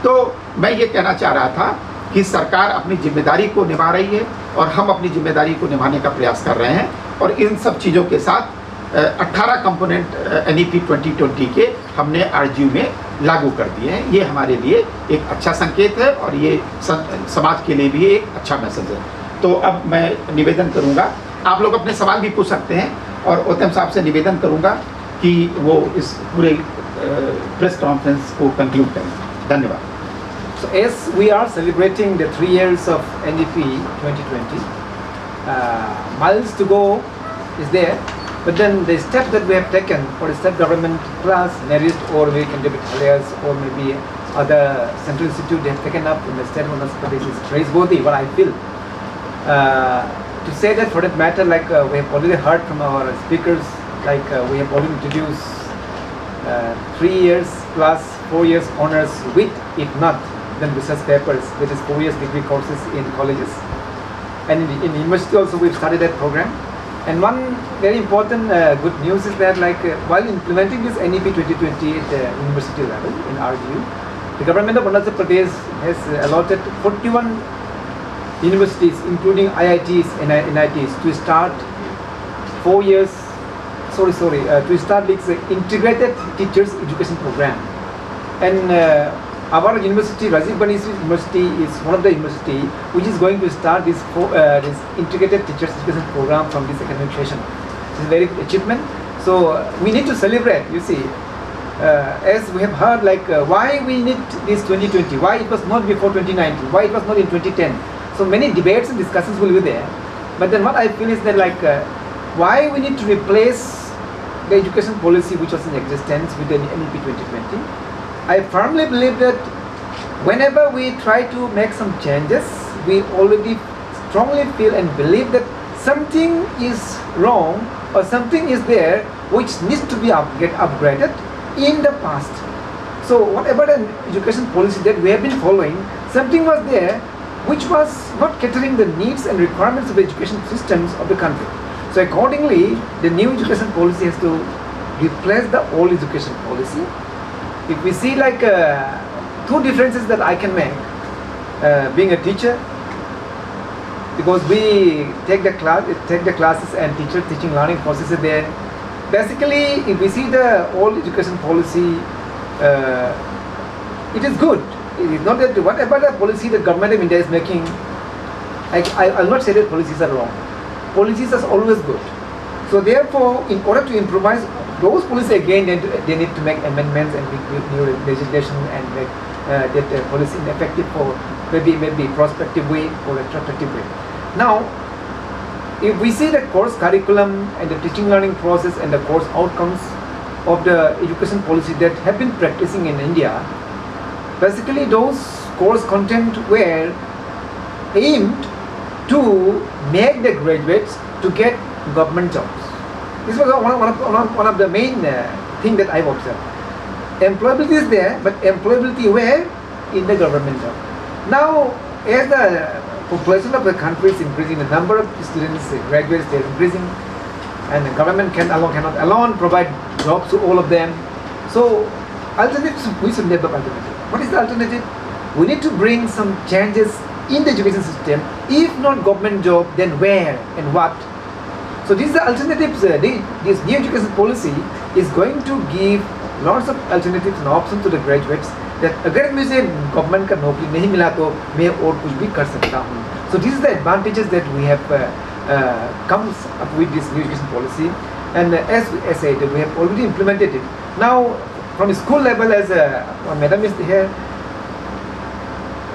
तो मैं ये कहना चाह रहा था कि सरकार अपनी जिम्मेदारी को निभा रही है और हम अपनी जिम्मेदारी को निभाने का प्रयास कर रहे हैं और इन सब चीज़ों के साथ 18 कंपोनेंट NEP 2020 के हमने RGU में लागू कर दिए हैं। ये हमारे लिए एक अच्छा संकेत है और ये समाज के लिए भी एक अच्छा मैसेज है। तो अब मैं निवेदन करूँगा, आप लोग अपने सवाल भी पूछ सकते हैं और OTM साहब से निवेदन करूँगा कि वो इस पूरे प्रेस कॉन्फ्रेंस को कंक्लूड करें। धन्यवाद। So as we are celebrating the 3 years of NEP 2020, miles to go is there, but then the step that we have taken for the state government plus NERIST or we can debit alias or maybe other central institute they have taken up in the state of Andhra Pradesh is praiseworthy, what I feel. To say that for that matter, like we have already heard from our speakers, like we have already introduced 3 years plus 4 years honors with, if not, then research papers, which is 4 years degree courses in colleges. And in university also we've started that program. And one very important good news is that like while implementing this NEP 2020 at the university level in RGU, the government of Andhra Pradesh has allotted 41 universities including IITs and NITs to start 4 years, to start this integrated teachers education program. And our university, Rajiv Gandhi University, is one of the university which is going to start this integrated teachers education program from this academic session. It's a very achievement. So we need to celebrate. You see, as we have heard, like why we need this 2020, why it was not before 2019, why it was not in 2010. So many debates and discussions will be there. But then what I feel is that like why we need to replace the education policy which was in existence with the NEP 2020. I firmly believe that whenever we try to make some changes, we already strongly feel and believe that something is wrong or something is there which needs to be get upgraded in the past. So whatever the education policy that we have been following, something was there which was not catering the needs and requirements of the education systems of the country. So accordingly, the new education policy has to replace the old education policy. If we see like two differences that I can make, being a teacher, because we take the classes and teaching learning processes there. Basically, if we see the old education policy, it is good. It is not that whatever the policy the government of India is making, I will not say that policies are wrong. Policies are always good. So therefore, in order to improvise those policies again, they need to make amendments and make new legislation and make that policy effective for maybe prospective way or retrospective way. Now, if we see the course curriculum and the teaching learning process and the course outcomes of the education policy that have been practicing in India, basically those course content were aimed to make the graduates to get government jobs. This was one of the main thing that I've observed. Employability is there, but employability where? In the government job. Now, as the population of the country is increasing, the number of students, graduates, they are increasing, and the government cannot alone provide jobs to all of them. So, alternatives, we should develop alternative. What is the alternative? We need to bring some changes in the education system. If not government job, then where and what? So these are alternatives. This new education policy is going to give lots of alternatives and options to the graduates that अगर मुझे government का नौकरी नहीं मिला तो मैं और कुछ भी कर सकता हूँ. So these are the advantages that we have comes up with this new education policy, and as I said, we have already implemented it. Now from school level, as Madam is here,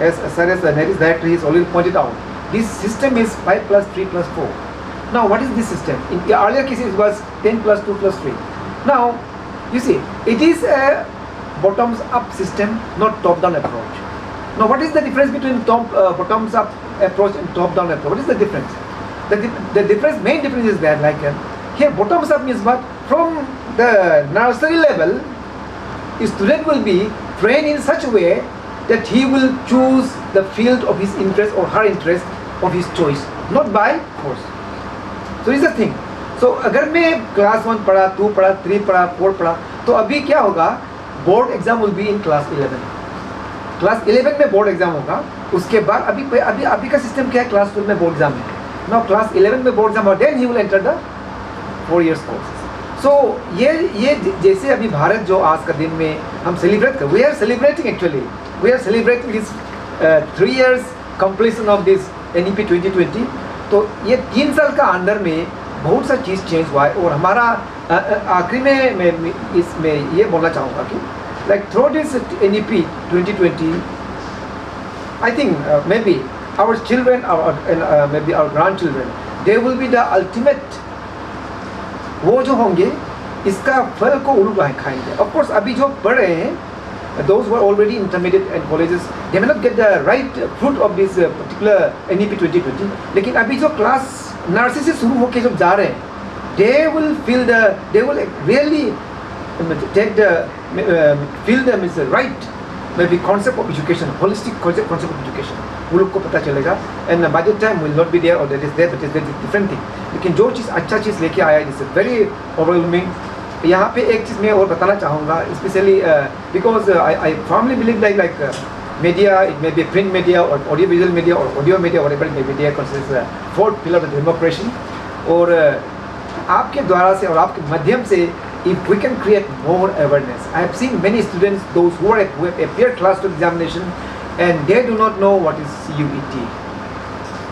as far as the NEP director has already pointed out, this system is 5 plus 3 plus 4. Now what is this system? In the earlier cases it was 10 plus 2 plus 3. Now you see, it is a bottoms up system, not top down approach. Now what is the difference between bottoms up approach and top down approach? What is the difference? The difference, main difference is that like here bottoms up means what? From the nursery level, a student will be trained in such a way that he will choose the field of his interest or her interest of his choice, not by force. So this is the thing. So अगर मैं class 1 पढ़ा, 2 पढ़ा, 3 पढ़ा, 4 पढ़ा, तो अभी क्या होगा? Board exam will be in class 11. Class 11 में board exam होगा. उसके बाद अभी का system क्या है? Class 12 में board exam है. Now class 11 में board exam और then he will enter the 4 years courses. So ये जैसे अभी भारत जो आज का दिन में हम celebrate कर, we are celebrating actually. We are celebrating this 3 years completion of this NEP 2020. तो ये 3 साल का अंदर में बहुत सा चीज़ चेंज हुआ है और हमारा आखिरी में मैं इसमें ये बोलना चाहूँगा कि like through this NEP 2020, I think maybe our children and maybe our grandchildren, they will be the ultimate, वो जो होंगे इसका फल को उन लोग खाएंगे. Of course अभी जो पढ़ रहे हैं, those who are already intermediate and colleges, they may not get the right fruit of this particular NEP 2020. लेकिन अभी जो class nursery से शुरू होके जब जा रहे हैं, they will really take the feel them is the right maybe concept of education, holistic concept of education. वो लोग को पता चलेगा, and by the time will not be there or that is there, but that is different thing. लेकिन जो चीज़ अच्छा चीज़ लेके आया, is very overwhelming. यहाँ पे एक चीज़ मैं और बताना चाहूँगा, especially because I firmly believe like media, it may be print media or audio visual media or audio media, whatever it may be, there consists a fourth pillar of democracy. और आपके द्वारा से और आपके माध्यम से, if we can create more awareness. I have seen many students, those who have appeared class 2 examination and they do not know what is CUET.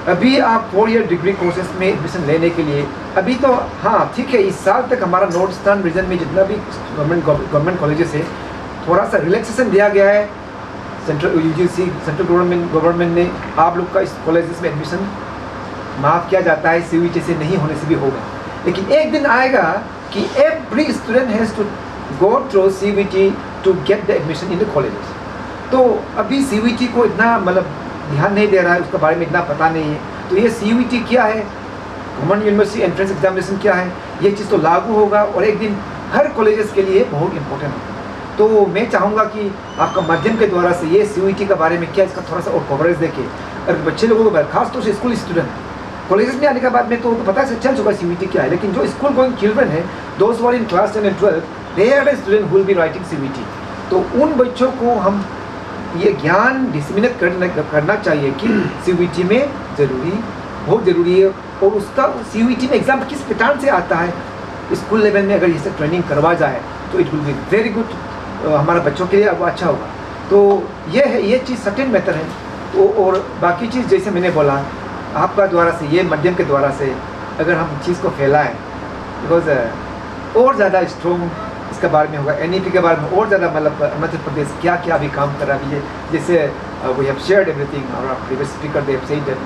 अभी आप 4 year डिग्री कोर्सेज में एडमिशन लेने के लिए अभी तो हाँ ठीक है, इस साल तक हमारा नॉर्थ ईस्टर्न रीजन में जितना भी गवर्नमेंट कॉलेजेस है, थोड़ा सा रिलैक्सेशन दिया गया है सेंट्रल गवर्नमेंट ने आप लोग का इस कॉलेजेस में एडमिशन माफ़ किया जाता है, CUET से नहीं होने से भी होगा, लेकिन एक दिन आएगा कि every student has to go through CUET to get the admission in the colleges. तो अभी CUET को इतना मतलब ध्यान नहीं दे रहा है, उसके बारे में इतना पता नहीं है। तो ये CUET क्या है, कॉमन यूनिवर्सिटी एंट्रेंस एग्जामिनेशन क्या है, ये चीज़ तो लागू होगा और एक दिन हर कॉलेजेस के लिए बहुत इंपॉर्टेंट होगा। तो मैं चाहूँगा कि आपका माध्यम के द्वारा से ये CUET के बारे में क्या इसका थोड़ा सा और कवरेज देके, अगर बच्चे लोगों को खासतौर से स्कूल स्टूडेंट कॉलेजेस में आने के बाद में तो उनको पता चल चुका CUET क्या है, लेकिन जो स्कूल गोइंग चिल्ड्रन है, those were in class 10 and 12, they are the student who will be writing CUET। तो उन बच्चों को हम ये ज्ञान डिसमिनेट करना चाहिए कि CUET में बहुत ज़रूरी है, और उसका CUET में एग्ज़ाम किस पैटर्न से आता है स्कूल लेवल में अगर इसे ट्रेनिंग करवा जाए तो it will be very good, हमारे बच्चों के लिए अब अच्छा होगा। तो ये है, ये चीज़ सर्टेन मेथड है। तो और बाकी चीज़ जैसे मैंने बोला आपका द्वारा से, ये माध्यम के द्वारा से अगर हम चीज़ को फैलाएं, बिकॉज और ज़्यादा स्ट्रॉन्ग इसके बारे में होगा, NEP के बारे में और ज़्यादा मतलब मध्य प्रदेश क्या क्या अभी काम कर रहा है, जैसे we have shared everything, our previous speaker they have said that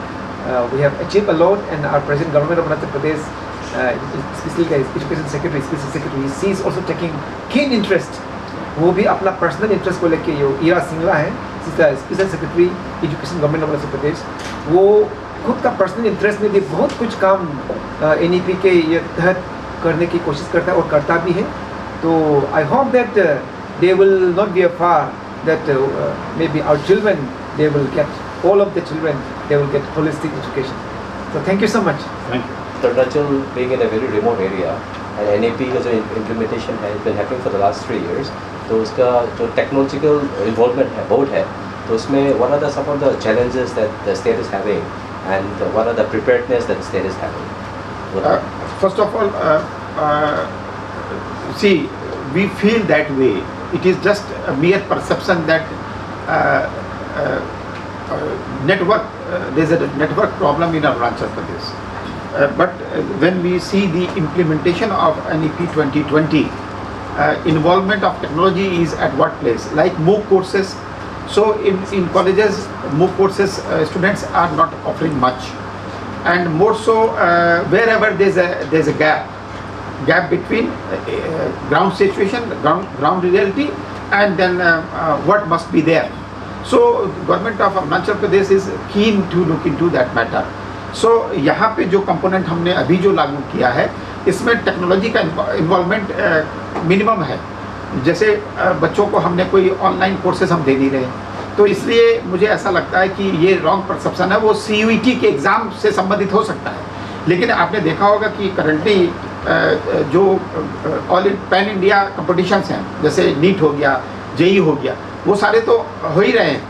we have achieved a lot, and our present government of Madhya Pradesh, specially education secretary, special secretary, she is also taking keen interest, वो भी अपना personal interest को लेके, जो ईरा सिंगला है special secretary education government of Madhya Pradesh, वो खुद का पर्सनल इंटरेस्ट में भी बहुत कुछ काम NEP के ये तहत करने की कोशिश करता है और करता भी है। तो I hope that they will not be far, that may be our children, they will get, all of the children, they will get holistic education. So thank you so much. Thank you. Arunachal being in a very remote area and NEP as an implementation has been happening for the last 3 years, तो उसका जो technological involvement है बहुत है, तो उसमें what are the some of the challenges that the state is having and what are the preparedness that the state is having? First of all, see, we feel that way. It is just a mere perception that network, there is a network problem in Arunachal Pradesh. But when we see the implementation of NEP 2020, involvement of technology is at what place? Like MOOC courses. So in colleges, MOOC courses students are not offering much, and more so wherever there's a gap between ground situation, ground reality, and then what must be there. So government of Arunachal Pradesh is keen to look into that matter. So यहाँ पे जो component हमने अभी जो लागू किया है, इसमें टेक्नोलॉजी का इन्वॉल्वमेंट मिनिमम है। जैसे बच्चों को हमने कोई ऑनलाइन कोर्सेज हम दे नहीं रहे, तो इसलिए मुझे ऐसा लगता है कि ये रॉन्ग परसेप्शन है। वो CUET के एग्ज़ाम से संबंधित हो सकता है, लेकिन आपने देखा होगा कि करंटली जो ऑल पैन इंडिया कंपटिशन्स हैं, जैसे NEET हो गया, JEE हो गया, वो सारे तो हो ही रहे हैं।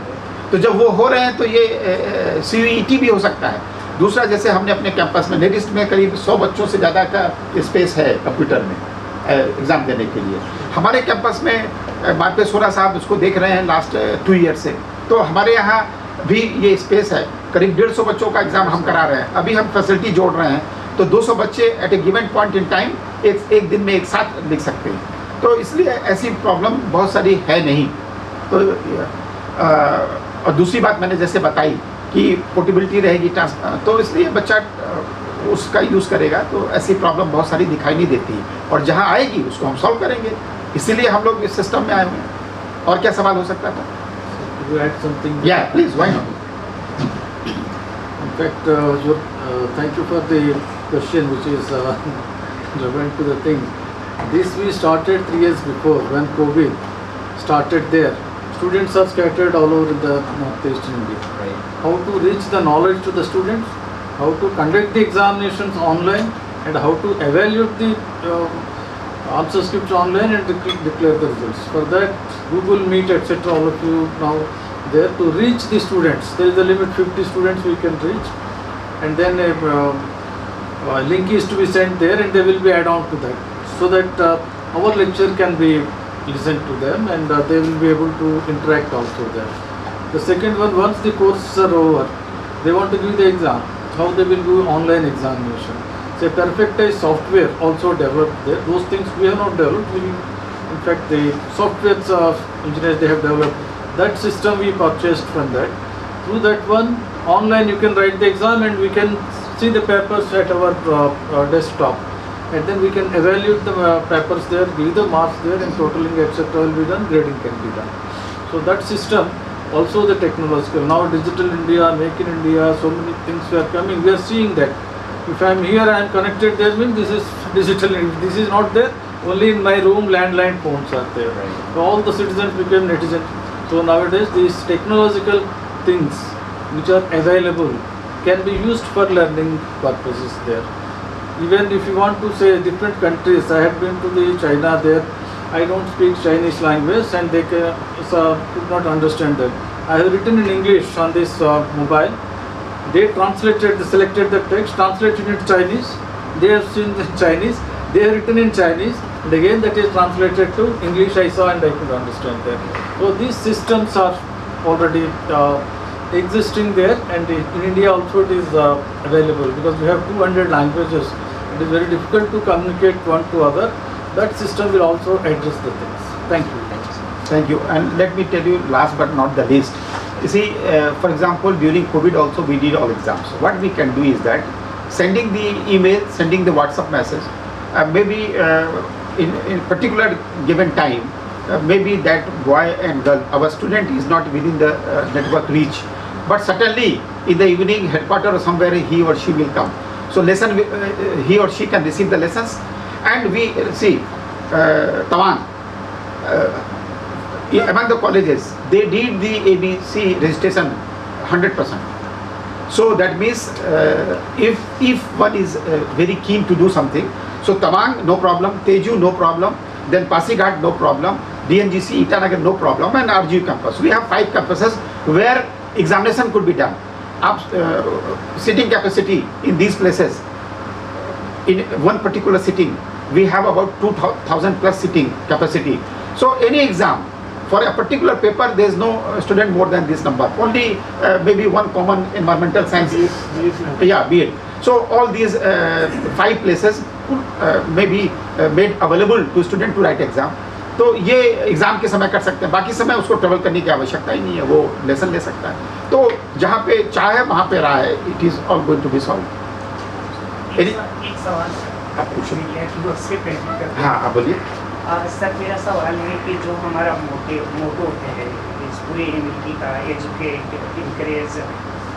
तो जब वो हो रहे हैं तो ये CUET भी हो सकता है। दूसरा, जैसे हमने अपने कैंपस में नेरिस्ट में करीब 100 बच्चों से ज़्यादा का स्पेस है कंप्यूटर में एग्ज़ाम देने के लिए। हमारे कैंपस में मार्के सोरा साहब उसको देख रहे हैं लास्ट 2 ईयर से, तो हमारे यहाँ भी ये स्पेस है। करीब 150 बच्चों का एग्ज़ाम हम करा रहे हैं। अभी हम फैसिलिटी जोड़ रहे हैं, तो 200 बच्चे at a given point in time एक दिन में एक साथ लिख सकते हैं। तो इसलिए ऐसी प्रॉब्लम बहुत सारी है नहीं। तो और दूसरी बात मैंने जैसे बताई कि पोर्टेबिलिटी रहेगी, तो इसलिए बच्चा उसका यूज़ करेगा, तो ऐसी प्रॉब्लम बहुत सारी दिखाई नहीं देती, और जहाँ आएगी उसको हम सॉल्व करेंगे। इसीलिए हम लोग इस सिस्टम में आए हुए हैं। और क्या सवाल हो सकता था? या please, why not? In fact, thank you for the question, which is relevant to the thing. This we started 3 years before when COVID started there. Students are scattered all over the northeastern India. Right. How to reach the knowledge to the students, how to conduct the examinations online, and how to evaluate the answer scripts online and declare the results. For that, Google Meet, etc. all of you now there to reach the students. There is a limit, 50 students we can reach, and then a link is to be sent there, and they will be add on to that, so that our lecture can be listened to them, and they will be able to interact also there. The second one, once the courses are over, they want to give the exam. How they will do online examination? So perfectized software also developed there. Those things we have not developed. In fact, the software engineers, they have developed That system we purchased from that. Through that one, online you can write the exam and we can see the papers at our desktop. And then we can evaluate the papers there, give the marks there, and totaling etc. will be done, grading can be done. So that system, also the technological, now Digital India, Make in India, so many things are coming, we are seeing that. If I am here, I am connected there, means this is digital, if this is not there, only in my room landline phones are there. So all the citizens became netizens. So nowadays these technological things which are available can be used for learning purposes there. Even if you want to say different countries, I have been to the China there, I don't speak Chinese language and they could not understand that. I have written in English on this mobile. They translated, they selected the text, translated it Chinese. They have seen the Chinese. They have written in Chinese. And again that is translated to English. I saw and I could understand that. So these systems are already existing there, and in India also it is available because we have 200 languages. It is very difficult to communicate one to other. That system will also address the things. Thank you. Thank you. And let me tell you, last but not the least, you see, for example, during COVID also we did all exams. So what we can do is that sending the email, sending the WhatsApp message, maybe in particular given time, maybe that boy and girl, our student is not within the network reach, but certainly in the evening headquarters or somewhere he or she will come. So lesson, he or she can receive the lessons, and we see Tawang. Among the colleges, they did the ABC registration 100%. So that means if one is very keen to do something, so Tawang no problem, Teju no problem, then Pasighat no problem, DNGC Itanagar no problem, and RGU campus. We have 5 campuses where examination could be done. Sitting capacity in these places, in one particular sitting, we have about 2,000 plus sitting capacity. So any exam, for a particular paper, there is no student more than this number. Only maybe one common environmental science. Yeah, BEd. So all these 5 places may be made available to student to write exam. तो ये exam के समय कर सकते हैं, बाकी समय उसको ट्रेवल करने की आवश्यकता ही नहीं है, वो लेसन ले सकता है. तो जहाँ पे चाहे वहाँ पे रहा है, it is all going to be solve. एक सवाल आप पूछिए. हाँ, आप बोलिए. सर, मेरा सवाल है कि जो हमारा मोटो है इस पूरे NEP का, एजुकेट, इंकरेज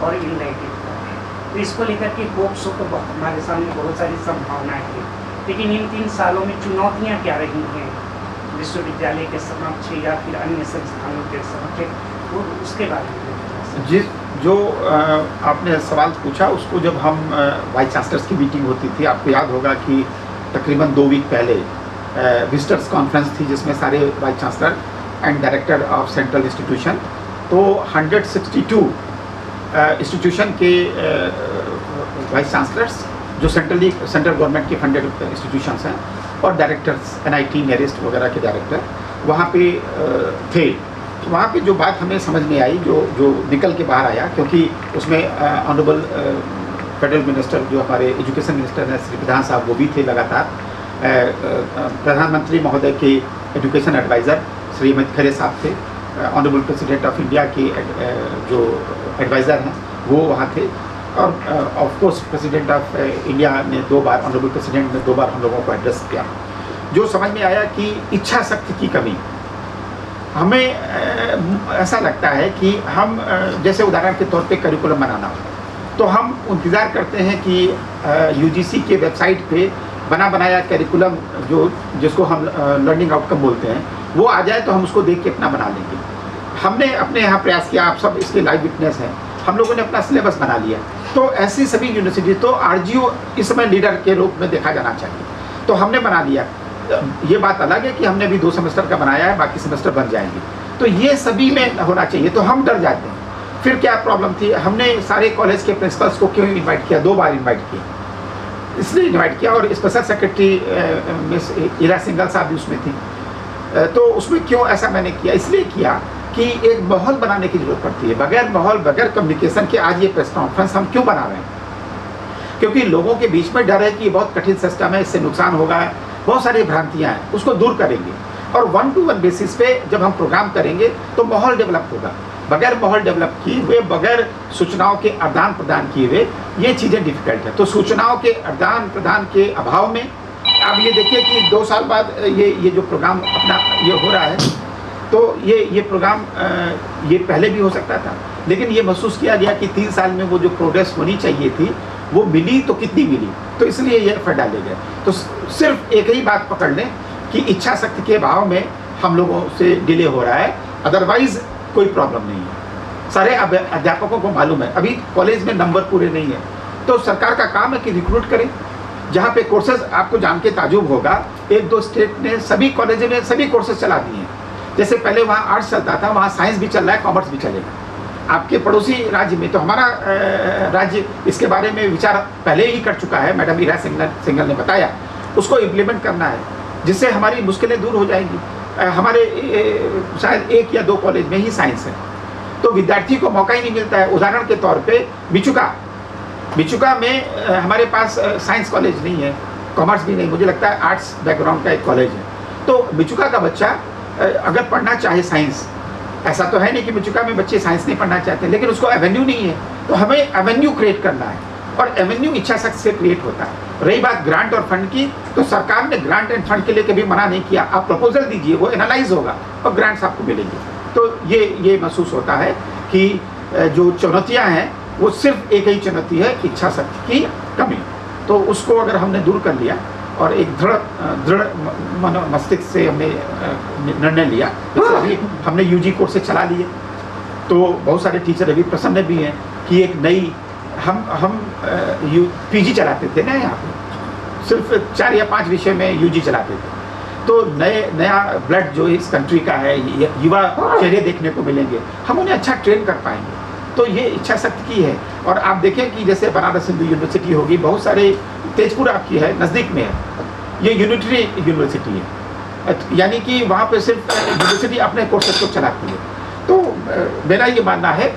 और इनलाइटेड का, तो इसको लेकर के होप्स तो हमारे सामने बहुत सारी संभावनाएं हैं, लेकिन इन 3 सालों में चुनौतियां क्या रही हैं विश्वविद्यालय के समक्ष या फिर अन्य संस्थानों के समक्ष, वो उसके बारे में. जिस जो आपने सवाल पूछा उसको जब हम वाइस चांसलर्स की मीटिंग होती थी, आपको याद होगा कि तकरीबन 2 वीक पहले विजिटर्स कॉन्फ्रेंस थी जिसमें सारे vice chancellor and director of central institution, तो 162 इंस्टीट्यूशन के वाइस चांसलर्स जो सेंट्रल गवर्नमेंट के फंडेड इंस्टीट्यूशंस हैं और डायरेक्टर्स NIT नेरिस्ट वगैरह के डायरेक्टर वहाँ पे थे. तो वहाँ पे जो बात हमें समझ में आई, जो निकल के बाहर आया, क्योंकि उसमें ऑनरेबल फेडरल मिनिस्टर जो हमारे एजुकेशन मिनिस्टर हैं श्री प्रधान साहब, वो भी थे लगातार. प्रधानमंत्री महोदय के एजुकेशन एडवाइज़र श्री अमित खरे साहब थे. ऑनरेबल प्रेसिडेंट ऑफ इंडिया के जो एडवाइज़र हैं वो वहाँ थे, और of course president of India ने 2 बार, ऑनरेबल प्रेसिडेंट ने 2 बार हम लोगों को एड्रेस किया. जो समझ में आया कि इच्छा शक्ति की कमी, हमें ऐसा लगता है कि हम जैसे उदाहरण के तौर पे करिकुलम बनाना हो, तो हम इंतज़ार करते हैं कि UGC के वेबसाइट पे बना बनाया करिकुलम जिसको हम लर्निंग आउटकम बोलते हैं, वो आ जाए तो हम उसको देख के अपना बना लेंगे. हमने अपने यहाँ प्रयास किया, आप सब इसके लाइव विटनेस हैं, हम लोगों ने अपना सिलेबस बना लिया. तो ऐसी सभी यूनिवर्सिटी, तो RGU इस समय लीडर के रूप में देखा जाना चाहिए, तो हमने बना लिया. ये बात अलग है कि हमने भी 2 सेमेस्टर का बनाया है, बाकी सेमेस्टर बन जाएंगे, तो ये सभी में होना चाहिए. तो हम डर जाते हैं. फिर क्या प्रॉब्लम थी, हमने सारे कॉलेज के प्रिंसिपल्स को क्यों इन्वाइट किया, 2 बार इन्वाइट किया, इसलिए इन्वाइट किया, और स्पेशल सेक्रेटरी मिस इरा सिंघल साहब भी उसमें थी. तो उसमें क्यों ऐसा मैंने किया, इसलिए किया कि एक माहौल बनाने की जरूरत पड़ती है. बगैर माहौल, बगैर कम्युनिकेशन के आज ये प्रेस कॉन्फ्रेंस हम क्यों बना रहे हैं, क्योंकि लोगों के बीच में डर है कि ये बहुत कठिन सिस्टम है, इससे नुकसान होगा, बहुत सारी भ्रांतियाँ हैं, उसको दूर करेंगे. और 1-to-1 बेसिस पे जब हम प्रोग्राम करेंगे तो माहौल डेवलप होगा। बगैर माहौल डेवलप किए हुए, बगैर सूचनाओं के आदान प्रदान किए हुए ये चीज़ें डिफिकल्ट है। तो सूचनाओं के आदान प्रदान के अभाव में आप ये देखिए कि 2 साल बाद ये जो प्रोग्राम अपना ये हो रहा है, तो ये प्रोग्राम ये पहले भी हो सकता था, लेकिन ये महसूस किया गया कि 3 साल में वो जो प्रोग्रेस होनी चाहिए थी वो मिली तो कितनी मिली, तो इसलिए ये एफर्ट डाले गए। तो सिर्फ एक ही बात पकड़ लें कि इच्छा शक्ति के अभाव में हम लोगों से डिले हो रहा है, अदरवाइज कोई प्रॉब्लम नहीं है। सारे अध्यापकों को मालूम है अभी कॉलेज में नंबर पूरे नहीं है, तो सरकार का काम है कि रिक्रूट करें। जहाँ पे कोर्सेज आपको जान के ताजुब होगा, 1-2 स्टेट ने सभी कॉलेज में सभी कोर्सेज चला दिए हैं। जैसे पहले वहाँ आर्ट्स चलता था, वहाँ साइंस भी चल रहा है, कॉमर्स भी चलेगा। आपके पड़ोसी राज्य में, तो हमारा राज्य इसके बारे में विचार पहले ही कर चुका है, मैडम ईरा सिंघल ने बताया, उसको इम्प्लीमेंट करना है जिससे हमारी मुश्किलें दूर हो जाएंगी। हमारे शायद 1 या 2 कॉलेज में ही साइंस है, तो विद्यार्थी को मौका ही नहीं मिलता है। उदाहरण के तौर पे बिचुका में हमारे पास साइंस कॉलेज नहीं है, कॉमर्स भी नहीं, मुझे लगता है आर्ट्स बैकग्राउंड का एक कॉलेज है। तो बिचुका का बच्चा अगर पढ़ना चाहे साइंस, ऐसा तो है नहीं कि बिचुका में बच्चे साइंस नहीं पढ़ना चाहते, लेकिन उसको एवेन्यू नहीं है, तो हमें एवेन्यू क्रिएट करना है, और एवेन्यू इच्छा शक्ति से क्रिएट होता है। रही बात ग्रांट और फंड की, तो सरकार ने ग्रांट एंड फंड के लिए कभी मना नहीं किया। आप प्रपोजल दीजिए, वो एनालाइज होगा और ग्रांट्स आपको मिलेंगे। तो ये महसूस होता है कि जो चुनौतियाँ हैं वो सिर्फ एक ही चुनौती है, इच्छा शक्ति की कमी। तो उसको अगर हमने दूर कर लिया और एक दृढ़ मस्तिष्क से हमने निर्णय लिया, जैसे अभी हमने यूजी कोर्सेज चला लिए, तो बहुत सारे टीचर अभी प्रसन्न भी हैं कि एक नई हम पीजी चलाते थे ना, यहाँ पे सिर्फ 4 या 5 विषय में यूजी चलाते थे, तो नया ब्लड जो इस कंट्री का है, युवा चेहरे देखने को मिलेंगे, हम उन्हें अच्छा ट्रेन कर पाएंगे। तो ये इच्छा शक्ति की है। और आप देखें कि जैसे बनारस हिंदू यूनिवर्सिटी होगी, बहुत सारे, तेजपुर आपकी है, नज़दीक में है, ये यूनिटरी यूनिवर्सिटी है, यानी कि वहाँ पे सिर्फ यूनिवर्सिटी अपने कोर्सेज को चलाती है। तो मेरा ये मानना है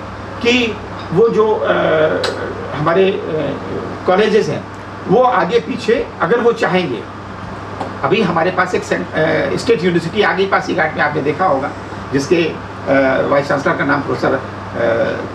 कि वो जो हमारे कॉलेजेस हैं वो आगे पीछे अगर वो चाहेंगे, अभी हमारे पास एक स्टेट यूनिवर्सिटी आ गई पासीघाट में, आपने देखा होगा, जिसके वाइस चांसलर का नाम प्रोफेसर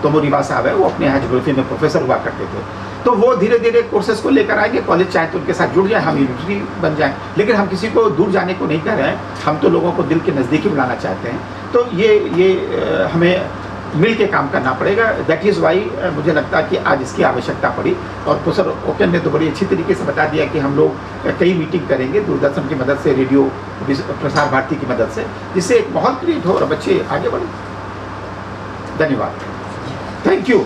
तोमोरिवा साहब है, वो अपने यहाँ ज्योग्राफी में प्रोफेसर हुआ करते थे। तो वो धीरे धीरे कोर्सेज को लेकर आएंगे, कॉलेज चाहे तो उनके साथ जुड़ जाए, हम यूनिवर्सिटी बन जाएं, लेकिन हम किसी को दूर जाने को नहीं कह रहे हैं, हम तो लोगों को दिल के नज़दीक ही बुलाना चाहते हैं। तो ये हमें मिल के काम करना पड़ेगा। दैट इज़ वाई मुझे लगता है कि आज इसकी आवश्यकता पड़ी, और प्रोफेसर ओकेन ने तो बड़ी अच्छी तरीके से बता दिया कि हम लोग कई मीटिंग करेंगे दूरदर्शन की मदद से, रेडियो प्रसार भारती की मदद से, जिससे एक माहौल क्रिएट हो और बच्चे आगे बढ़ें। धन्यवाद, थैंक यू।